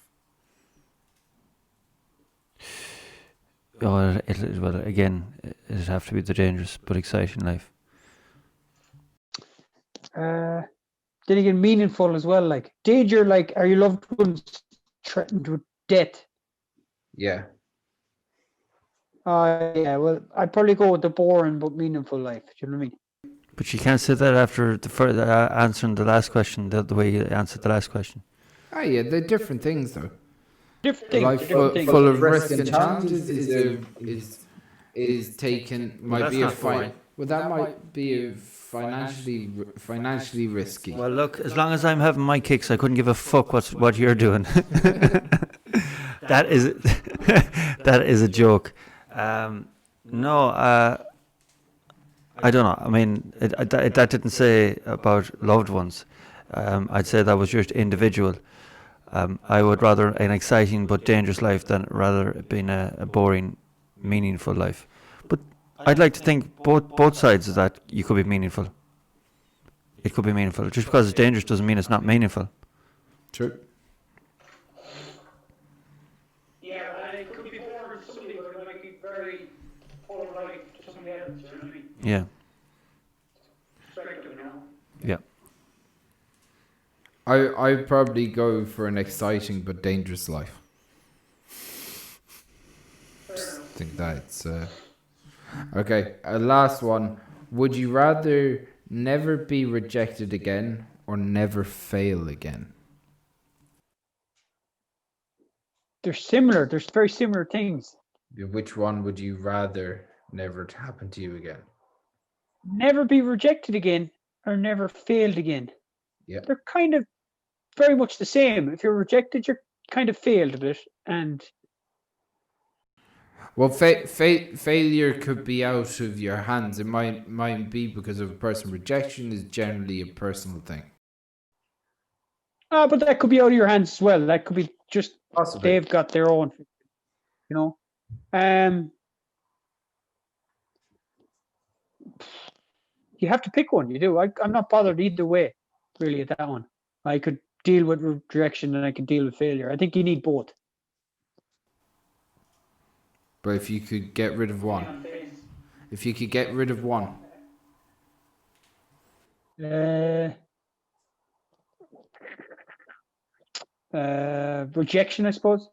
Oh, well, again, it'd have to be the dangerous but exciting life. Then again, meaningful as well. Like danger, like are your loved ones threatened with death? Yeah. Yeah. Well, I'd probably go with the boring but meaningful life. Do you know what I mean? But you can't say that after answering the last question, the way you answered the last question. Ah, yeah, they're different things though. Different A things. life different things. full of risk and challenges is taken might be a fine. Well, that might be a financially risky. Well, look, as long as I'm having my kicks, I couldn't give a fuck what you're doing. That is that is a joke. No, I don't know. I mean, that didn't say about loved ones. I'd say that was just individual. I would rather an exciting but dangerous life than rather it being a boring, meaningful life. But I'd like to think both sides of that you could be meaningful. It could be meaningful. Just because it's dangerous doesn't mean it's not meaningful. True. Yeah, and it could be boring to somebody, but it might be very full of life to somebody else. You know what I mean? Yeah. Perspective, you know? Yeah. I'd probably go for an exciting but dangerous life. I think that's okay. Last one. Would you rather never be rejected again or never fail again? They're similar. There's very similar things. Which one would you rather never happen to you again? Never be rejected again or never failed again. Yeah. They're kind of very much the same. If you're rejected, you're kind of failed a bit. And Well, failure could be out of your hands. It might be because of a person. Rejection is generally a personal thing. but that could be out of your hands as well. That could be just Possibly. they've got their own, you know. You have to pick one. You do. I'm not bothered either way, really, at that one. I could deal with rejection and I could deal with failure. I think you need both. But if you could get rid of one. If you could get rid of one. Rejection, I suppose.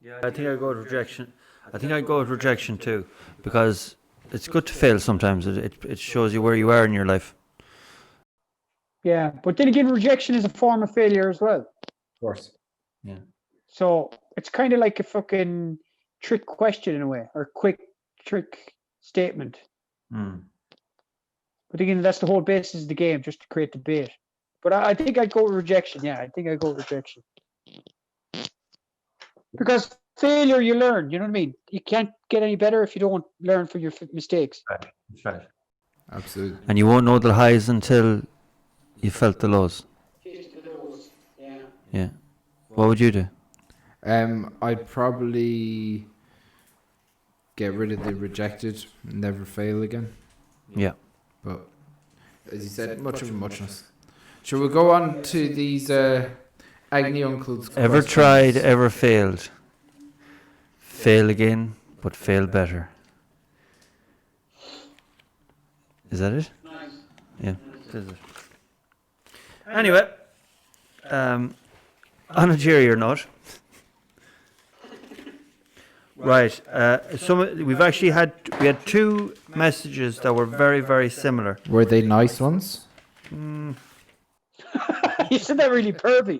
Yeah, I think I'd go with rejection. I think I'd go with rejection too, because it's good to fail sometimes. It shows you where you are in your life. Yeah, but then again, rejection is a form of failure as well. Of course. Yeah. So it's kind of like a fucking trick question in a way, or quick trick statement. Mm. But again, that's the whole basis of the game, just to create debate. But I think I'd go with rejection. Yeah, I think I'd go with rejection. Because failure, you learn. You know what I mean? You can't get any better if you don't learn from your mistakes. That's right. Absolutely. And you won't know the highs until you felt the lows. Yeah. Yeah. What would you do? I'd probably get rid of the rejected, never fail again. Yeah. But as you said, much of a muchness. Shall we go on to these Agony Uncles? Ever questions? tried, ever failed. Fail again, but fail better. Is that it? Nice. Yeah. That is it. Anyway, on a cheerier note. Right. We had two messages that were very, very similar. Were they nice ones? You said that really pervy.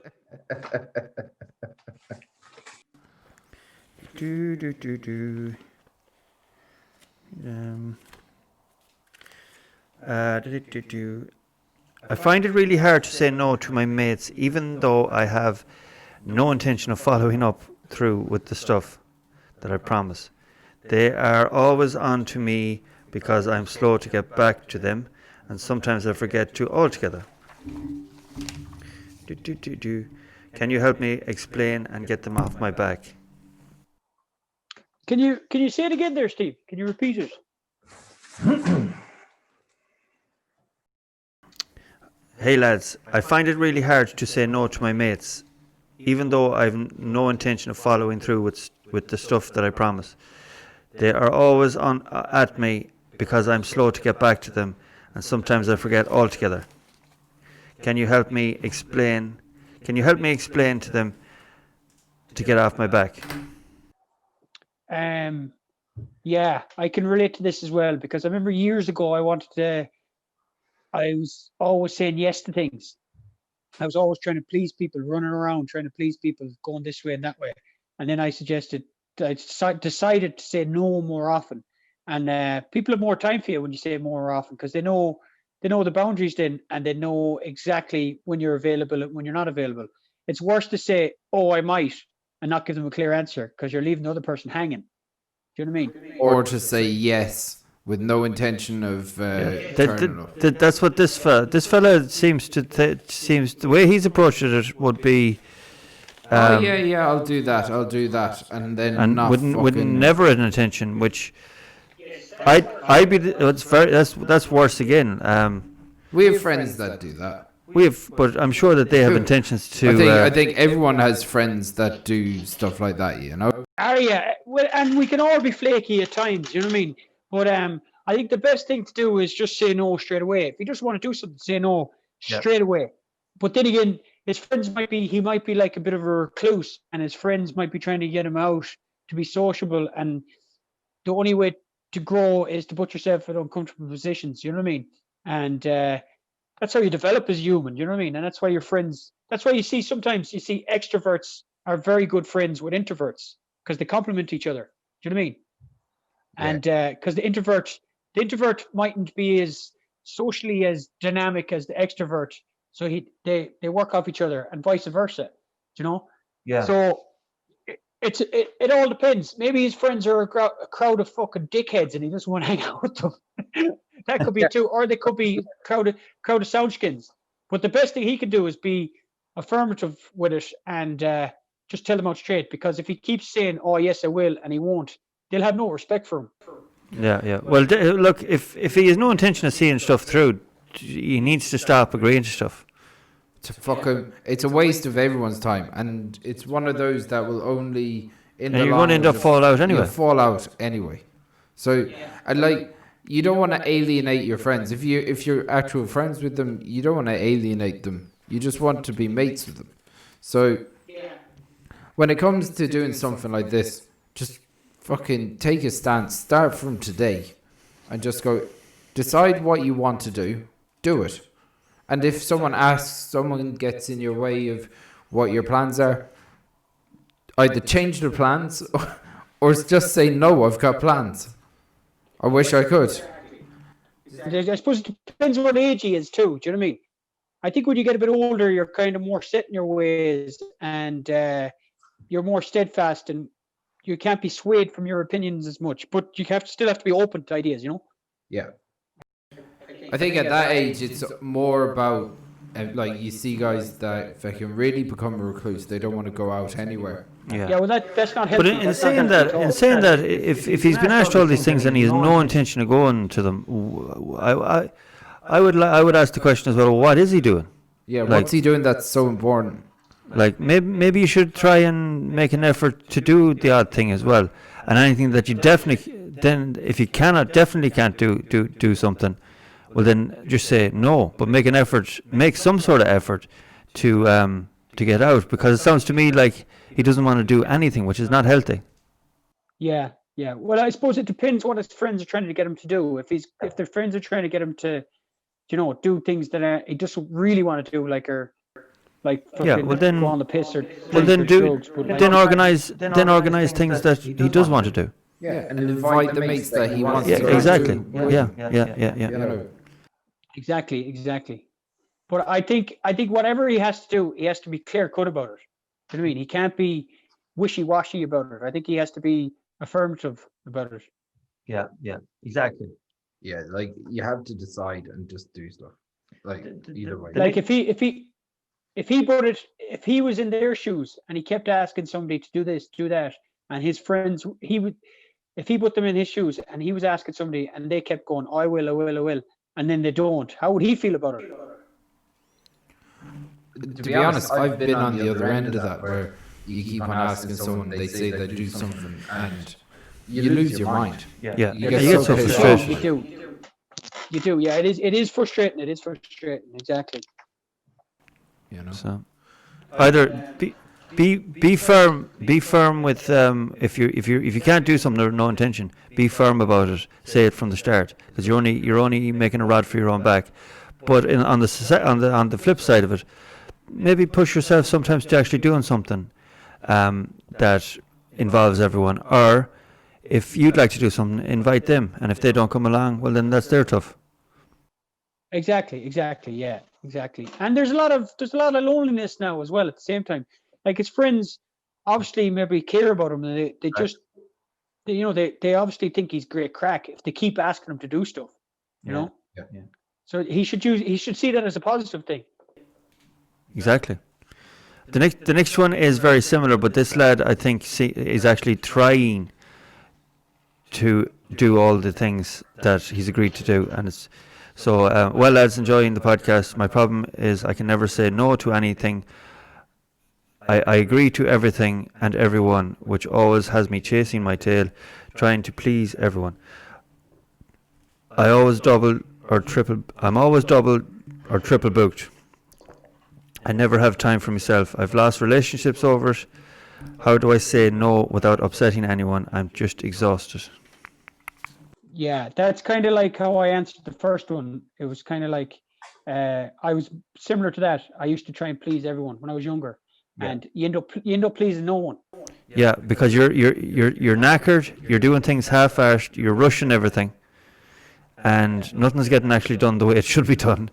I find it really hard to say no to my mates, even though I have no intention of following up through with the stuff that I promise. They are always on to me because I'm slow to get back to them, and sometimes I forget to altogether. Can you help me explain and get them off my back? Can you say it again there, Steve? Can you repeat it? Hey lads, I find it really hard to say no to my mates, even though I've no intention of following through with the stuff that I promise. They are always on at me because I'm slow to get back to them, and sometimes I forget altogether. Can you help me explain? Can you help me explain to them to get off my back? Yeah, I can relate to this as well because I remember years ago I was always saying yes to things. I was always trying to please people, running around trying to please people, going this way and that way. And then I decided to say no more often. And people have more time for you when you say more often because they know the boundaries then, and they know exactly when you're available and when you're not available. It's worse to say, "Oh, I might," and not give them a clear answer because you're leaving the other person hanging. Do you know what I mean? Or to say yes with no intention of turning up. That's what this fella seems the way he's approached it would be. Yeah, I'll do that, and then And not wouldn't fucking. never an intention, which I'd be. That's worse again. We have friends that do that. But I'm sure that they have intentions to. I think everyone has friends that do stuff like that. Yeah. Well, and we can all be flaky at times. You know what I mean? But I think the best thing to do is just say no straight away. If you just want to do something, say no straight away. But then again, his friends he might be like a bit of a recluse, and his friends might be trying to get him out to be sociable. And the only way to grow is to put yourself in uncomfortable positions. You know what I mean? And that's how you develop as a human. You know what I mean? And that's why your friends. That's why sometimes you see extroverts are very good friends with introverts because they complement each other. Do you know what I mean? And because the introvert mightn't be as socially as dynamic as the extrovert, so they work off each other, and vice versa. You know? Yeah. So it all depends. Maybe his friends are a crowd of fucking dickheads, and he doesn't want to hang out with them. That could be it too, or they could be crowd of soundskins. But the best thing he can do is be affirmative with it and just tell them out straight. Because if he keeps saying, "Oh yes, I will," and he won't, they'll have no respect for him. Yeah. Well, look, if he has no intention of seeing stuff through, he needs to stop agreeing to stuff. It's a waste of everyone's time, and it's one of those that will only And you're going to end up fall out anyway. You'll fall out anyway. So, you don't want to alienate your friends. If you're actual friends with them, you don't want to alienate them. You just want to be mates with them. So, when it comes to doing something like this, just fucking take a stance. Start from today, and just go. Decide what you want to do it. And if someone gets in your way of what your plans are, either change the plans or just say, no, I've got plans. I wish I could. I suppose it depends on what age he is too. Do you know what I mean? I think when you get a bit older, you're kind of more set in your ways, and you're more steadfast, and you can't be swayed from your opinions as much. But you still have to be open to ideas, you know? Yeah. I think at that age, it's more about, you see guys that can really become a recluse. They don't want to go out anywhere. Yeah, well, that's not But healthy. in saying that, if he's been asked all these things and he has no intention of going to them, I would ask the question as well. What is he doing? Yeah, what's he doing that's so important? Like maybe you should try and make an effort to do the odd thing as well. And anything that you if you definitely can't do something, well then just say no. But make some sort of effort to get out, because it sounds to me like he doesn't want to do anything, which is not healthy. Yeah. Well, I suppose it depends what his friends are trying to get him to do. If their friends are trying to get him to, do things that he doesn't really want to do, like go on the piss or organize things that he does want to do. Yeah, and invite the mates that he wants to go exactly. to. Yeah. Exactly. But I think whatever he has to do, he has to be clear cut about it. You know what I mean? He can't be wishy-washy about it. I think he has to be affirmative about it. Yeah, exactly. Yeah, you have to decide and just do stuff. Either way. Like if he was in their shoes and he kept asking somebody to do this, do that, and his friends, if he put them in his shoes and he was asking somebody and they kept going, I will, and then they don't, how would he feel about it? To be honest, I've been on the other end of that, where you keep on asking someone, they say they do something, and you lose your mind. Yeah. You You get get so so pissed frustrated. off. You do. Yeah, it is frustrating. Exactly. You know. So either be firm with if you can't do something or no intention, be firm about it. Say it from the start, because you're only making a rod for your own back. But on the flip side of it, maybe push yourself sometimes to actually doing something that involves everyone. Or if you'd like to do something, invite them, and if they don't come along, well, then that's their tough. Exactly. Yeah, exactly. And there's a lot of loneliness now as well. At the same time, like his friends obviously maybe care about him, and they just they obviously think he's great crack if they keep asking him to do stuff. You know. Yeah. So he should see that as a positive thing. Exactly. The next one is very similar, but this lad, I think, is actually trying to do all the things that he's agreed to do, and it's so. Well, lads, enjoying the podcast. My problem is I can never say no to anything. I agree to everything and everyone, which always has me chasing my tail, trying to please everyone. I'm always double or triple booked. I never have time for myself. I've lost relationships over it. How do I say no without upsetting anyone? I'm just exhausted. Yeah, that's kind of like how I answered the first one. It was kind of like I was similar to that. I used to try and please everyone when I was younger, and you end up pleasing no one. Yeah, because you're knackered. You're doing things half-arsed. You're rushing everything, and nothing's getting actually done the way it should be done.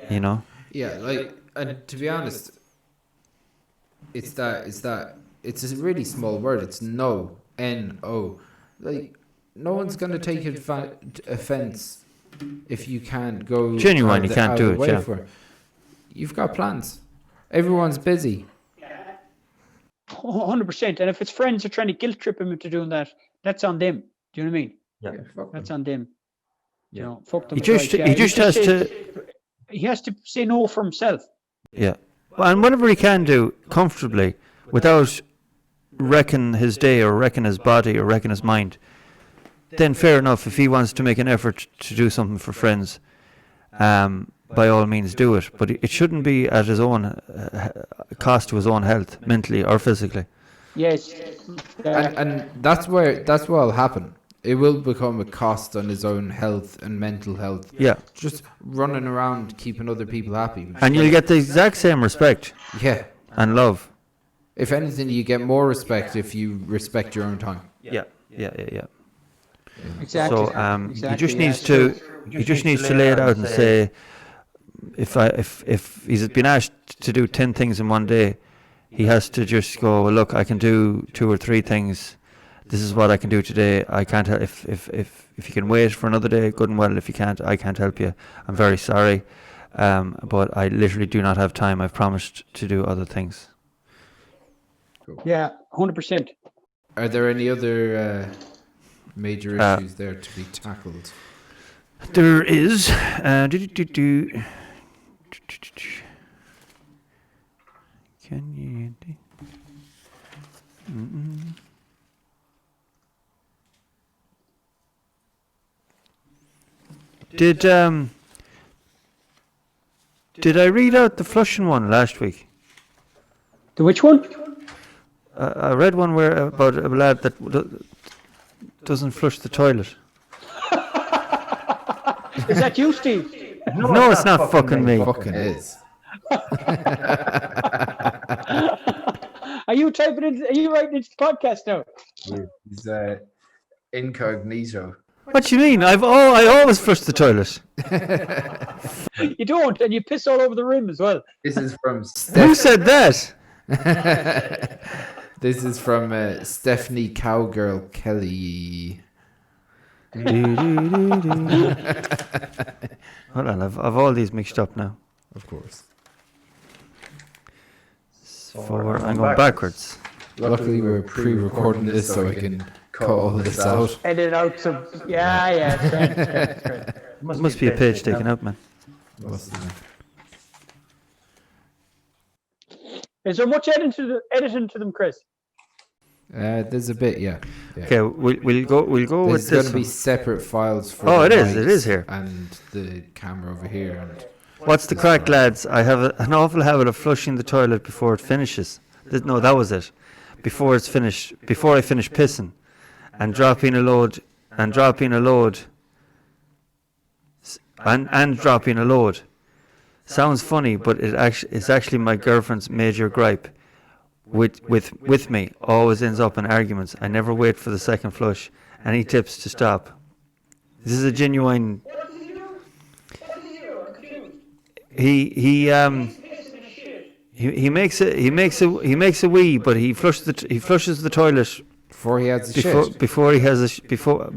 You know. Yeah, like, and to be honest, it's a really small word. It's no, N-O. Like, no one's going to take offense if you can't go. Genuinely can't do it, yeah. For it. You've got plans. Everyone's busy. 100%. And if his friends are trying to guilt trip him into doing that, that's on them. Do you know what I mean? Yeah, fuck That's them. on them. Yeah. You know, fuck them. He just has to. He has to say no for himself. Yeah, and whatever he can do comfortably, without wrecking his day or wrecking his body or wrecking his mind, then fair enough. If he wants to make an effort to do something for friends, by all means do it. But it shouldn't be at his own cost to his own health, mentally or physically. Yes. And that's what'll happen. It will become a cost on his own health and mental health. Yeah. Just running around keeping other people happy. And you'll get the exact same respect. Yeah. And love. If anything, you get more respect if you respect your own time. Yeah. Exactly. So he just needs to lay it out and say, if he's been asked to do 10 things in one day, he has to just go, well, look, I can do 2 or 3 things. This is what I can do today. I can't help. If you can wait for another day, good and well. If you can't, I can't help you. I'm very sorry, but I literally do not have time. I've promised to do other things. Cool. Yeah, 100%. Are there any other major issues there to be tackled? There is. Can you? Did I read out the flushing one last week? The which one? I read one about a lad that doesn't flush the toilet. Is that you, Steve? No, it's not fucking me. Fucking is. Are you typing in? Are you writing into the podcast now? He's incognito. What do you mean? I always flush the toilet. You don't, and you piss all over the rim as well. This is from Who said that? This is from Stephanie Cowgirl Kelly. Hold on, I've all these mixed up now. Of course. Forward, I'm going backwards. Luckily, we're pre-recording this, so I can cut all this out. Edit out some. Yeah. It's great. Must be a page taken out, man. Is there much editing to them, Chris? There's a bit, yeah. Okay, we'll go There's with going this. to be separate files for Oh, the it is mics here. and the camera over here. And What's the crack, lads? I have an awful habit of flushing the toilet before it finishes. No, that was it. Before it's finished, before I finish pissing, and dropping a load, and dropping a load. Sounds funny, but it's actually my girlfriend's major gripe. With me, always ends up in arguments. I never wait for the second flush. Any tips to stop? This is a genuine. He makes a wee, but he flushes the toilet before he has a shit.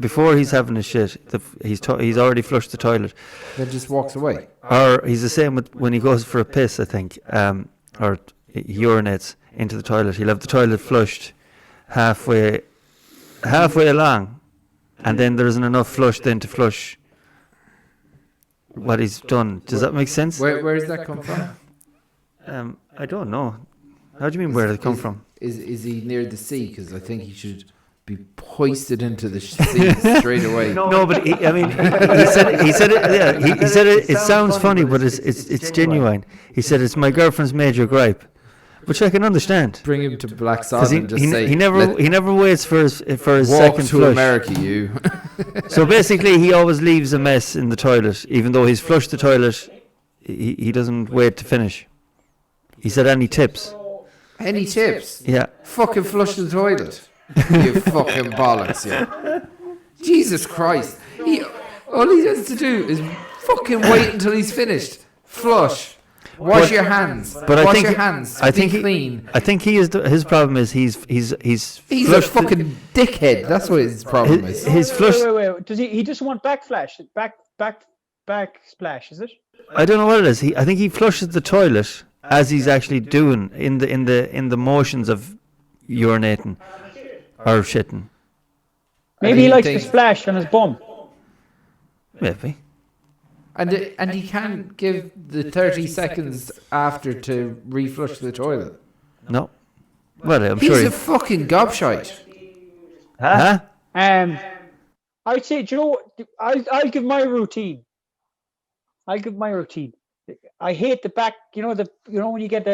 Before he's having a shit. He's already flushed the toilet. Then just walks away. Or he's the same when he goes for a piss, I think, or he urinates into the toilet. He'll have the toilet flushed halfway along, and then there isn't enough flush then to flush what he's done. Does that make sense? Where does that come from? I don't know. How do you mean where did it come from? Is he near the sea? Because I think he should be hoisted into the sea straight away. No, but he said it. Yeah, he said it. It sounds funny, but it's genuine. He said it's my girlfriend's major gripe, which I can understand. Bring him to Black Sod and just say he never waits for his walk second to flush. America, you. So basically, he always leaves a mess in the toilet, even though he's flushed the toilet. He doesn't wait to finish. He said, "Any tips?" Any tips? Yeah. Fucking flush the toilet. You fucking bollocks, yeah. Jesus Christ. All he has to do is fucking wait until he's finished. Flush. Wash your hands. Wash your hands. I think clean. I think his problem is he's He's a fucking dickhead. That's what his problem is. His flush. Wait. Does he just want backsplash, is it? I don't know what it is. I think he flushes the toilet as he's actually doing in the motions of urinating or shitting. Maybe he likes to splash on his bum. Maybe. And he can't give the 30 seconds after to reflush the toilet. No. Well, I'm He's sure a fucking gobshite. Huh? I'd say, do you know what? I'll give my routine. I hate the back. When you get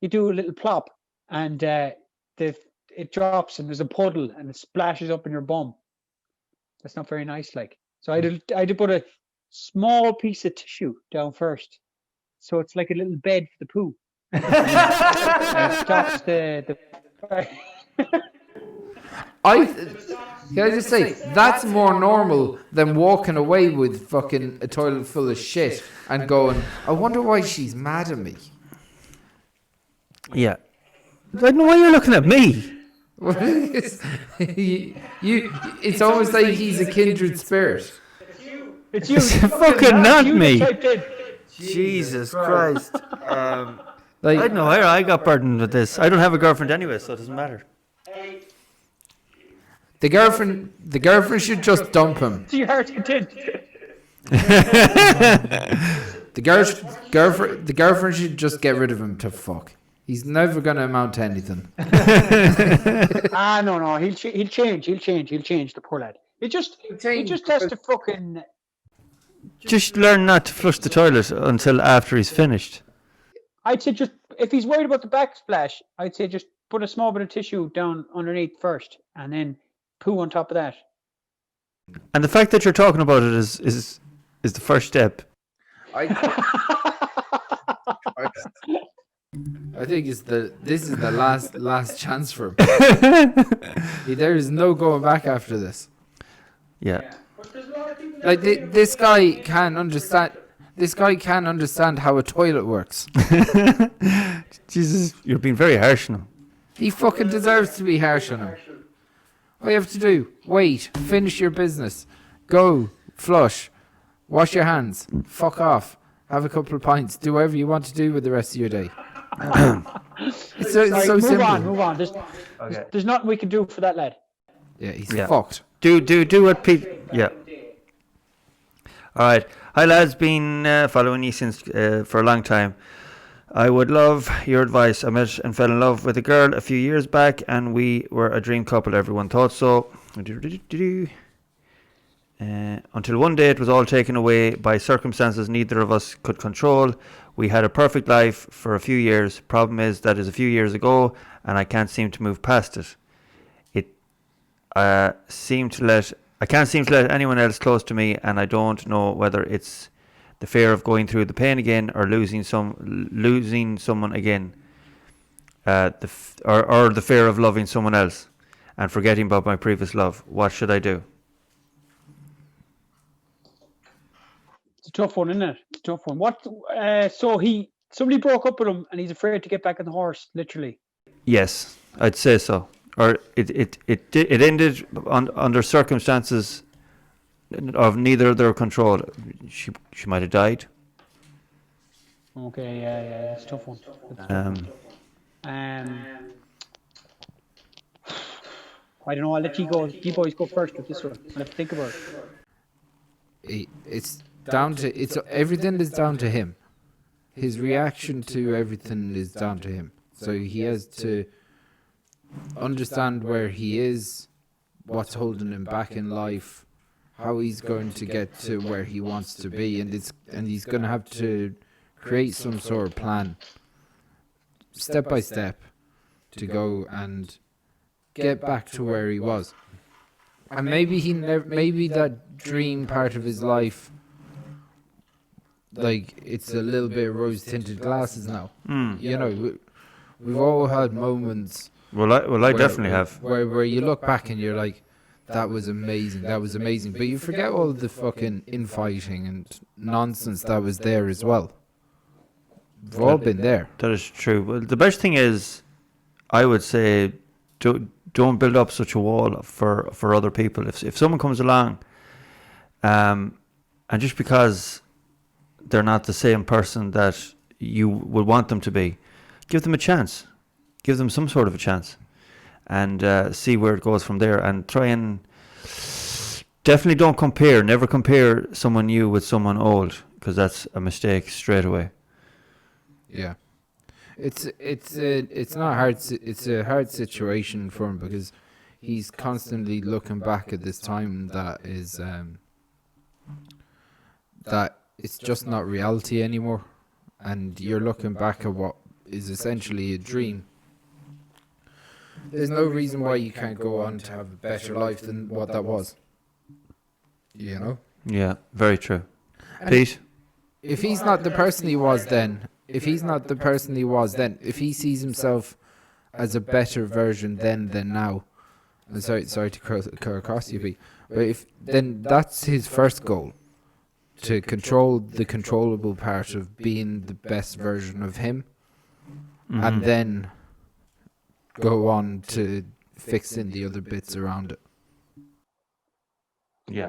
you do a little plop and it drops and there's a puddle and it splashes up in your bum. That's not very nice. Like, so I'd put a small piece of tissue down first, so it's like a little bed for the poo. And it stops the. Can I just say, that's more normal than walking away with fucking a toilet full of shit and going, I wonder why she's mad at me. Yeah. I don't know why you're looking at me. It's almost like he's a kindred spirit. It's you. It's fucking not me. Jesus Christ. I don't know where I got burdened with this. I don't have a girlfriend anyway, so it doesn't matter. The girlfriend should just dump him. To your heart's content. The girlfriend should just get rid of him to fuck. He's never going to amount to anything. No. He'll change. The poor lad. He just has to fucking. Just learn not to flush the toilet until after he's finished. I'd say just, if he's worried about the backsplash, I'd say just put a small bit of tissue down underneath first, and then poo on top of that. And the fact that you're talking about it is the first step. I think this is the last chance for him. There is no going back after this. Yeah. Like this guy can understand. This guy can understand how a toilet works. Jesus, you're being very harsh on him. He fucking deserves to be harsh on him. All you have to do, wait, finish your business, go, flush, wash your hands, fuck off, have a couple of pints, do whatever you want to do with the rest of your day. It's so, Sorry, so move simple. on. Okay. There's nothing we can do for that lad. Yeah, he's Yeah. fucked. Do what Pete. Yeah. All right. Hi lads, been following you since for a long time. I would love your advice. I met and fell in love with a girl a few years back, and we were a dream couple. Everyone thought so. Until one day it was all taken away by circumstances neither of us could control. We had a perfect life for a few years. Problem is that is a few years ago, and I can't seem to move past it. I can't seem to let anyone else close to me, and I don't know whether it's the fear of going through the pain again or losing someone again, or the fear of loving someone else and forgetting about my previous love. What should I do? It's a tough one, isn't it? It's a tough one. What? So somebody broke up with him, and he's afraid to get back on the horse, literally. Yes, I'd say so. Or it ended under circumstances of neither of their control. She might have died. Okay, yeah, it's a tough one. I don't know. I'll let you boys go first with this one. I'll have to think about it. It's down to everything is down to him. His reaction to everything is down to him. So he has to understand where he is, what's holding him back in life, how he's going to get to where he wants to be, and he's going to have to create some sort of plan, step by step, to go and get back to where he was. And maybe that dream part of his life, like, it's a little bit rose tinted glasses now. You know, we've all had moments. Well, I definitely have. Where you look back and you're like, that was amazing. But you forget all the fucking infighting and nonsense that was there as well. We've all been there. That is true. Well, the best thing is, I would say, don't build up such a wall for other people. If someone comes along, and just because they're not the same person that you would want them to be, give them a chance. Give them some sort of a chance, and see where it goes from there. And try and definitely don't compare. Never compare someone new with someone old, because that's a mistake straight away. Yeah, it's not hard. It's a hard situation for him because he's constantly looking back at this time that is that it's just not reality anymore, and you're looking back at what is essentially a dream. There's no reason why you can't go on to have a better life than what that was. You know? Yeah, very true. And Pete? If he's not the person he was then, if he sees himself as a better version then than now, I'm sorry to cut across you, Pete, but then that's his first goal, to control the controllable part of being the best version of him, and then go on to fixing the other bits around it.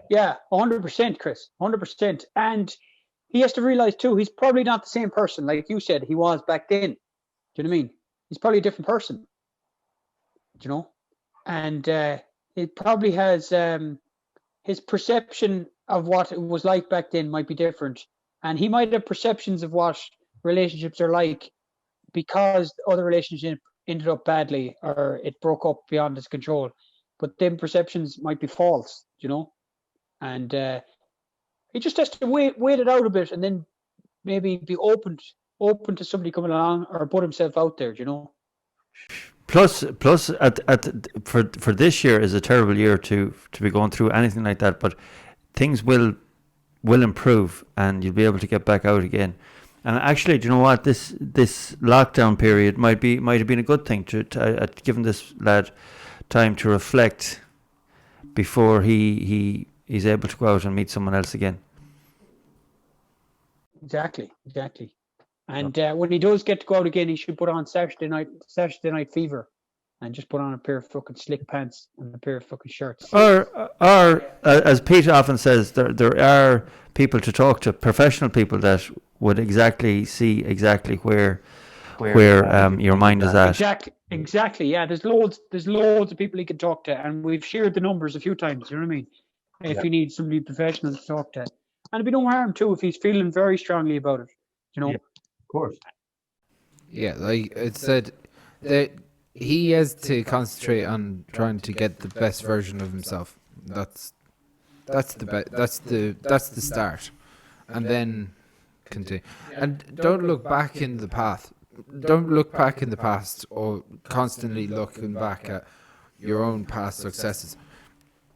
Yeah, 100%, Chris, 100%. And he has to realize too, he's probably not the same person, like you said, he was back then. Do you know what I mean? He's probably a different person. Do you know? And it probably has his perception of what it was like back then might be different, and he might have perceptions of what relationships are like because the other relationship ended up badly or it broke up beyond his control. But them perceptions might be false, you know? And he just has to wait it out a bit and then maybe be open to somebody coming along or put himself out there, you know? Plus, for this year is a terrible year to be going through anything like that. But things will improve, and you'll be able to get back out again. And actually, do you know what? This lockdown period might have been a good thing to given this lad time to reflect before he's able to go out and meet someone else again. Exactly. And when he does get to go out again, he should put on Saturday Night Fever, and just put on a pair of fucking slick pants and a pair of fucking shirts. Or as Peter often says, there are people to talk to, professional people that would see exactly where where your mind is at. Exactly. Yeah, there's loads of people he can talk to, and we've shared the numbers a few times. You know what I mean? If you need somebody professional to talk to, and it'd be no harm too if he's feeling very strongly about it. You know. Yeah. Of course. Yeah, like it said, that he has to concentrate on trying to get the best version of himself. That's the start, and then continue. And don't look back in the past. Don't look back in the past or constantly looking back at your own past successes.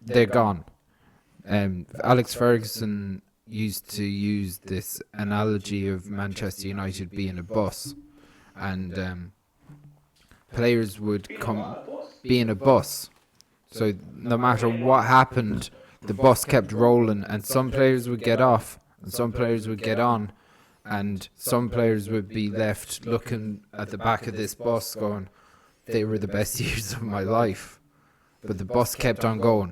They're gone. Alex Ferguson used to use this analogy of Manchester United being a bus, and players would come being a bus. So no matter what happened, the bus kept rolling, and some players would get off, and some players would get on, and some players would be left looking at the back of this bus going, they were the best years of my life. But the bus kept on going.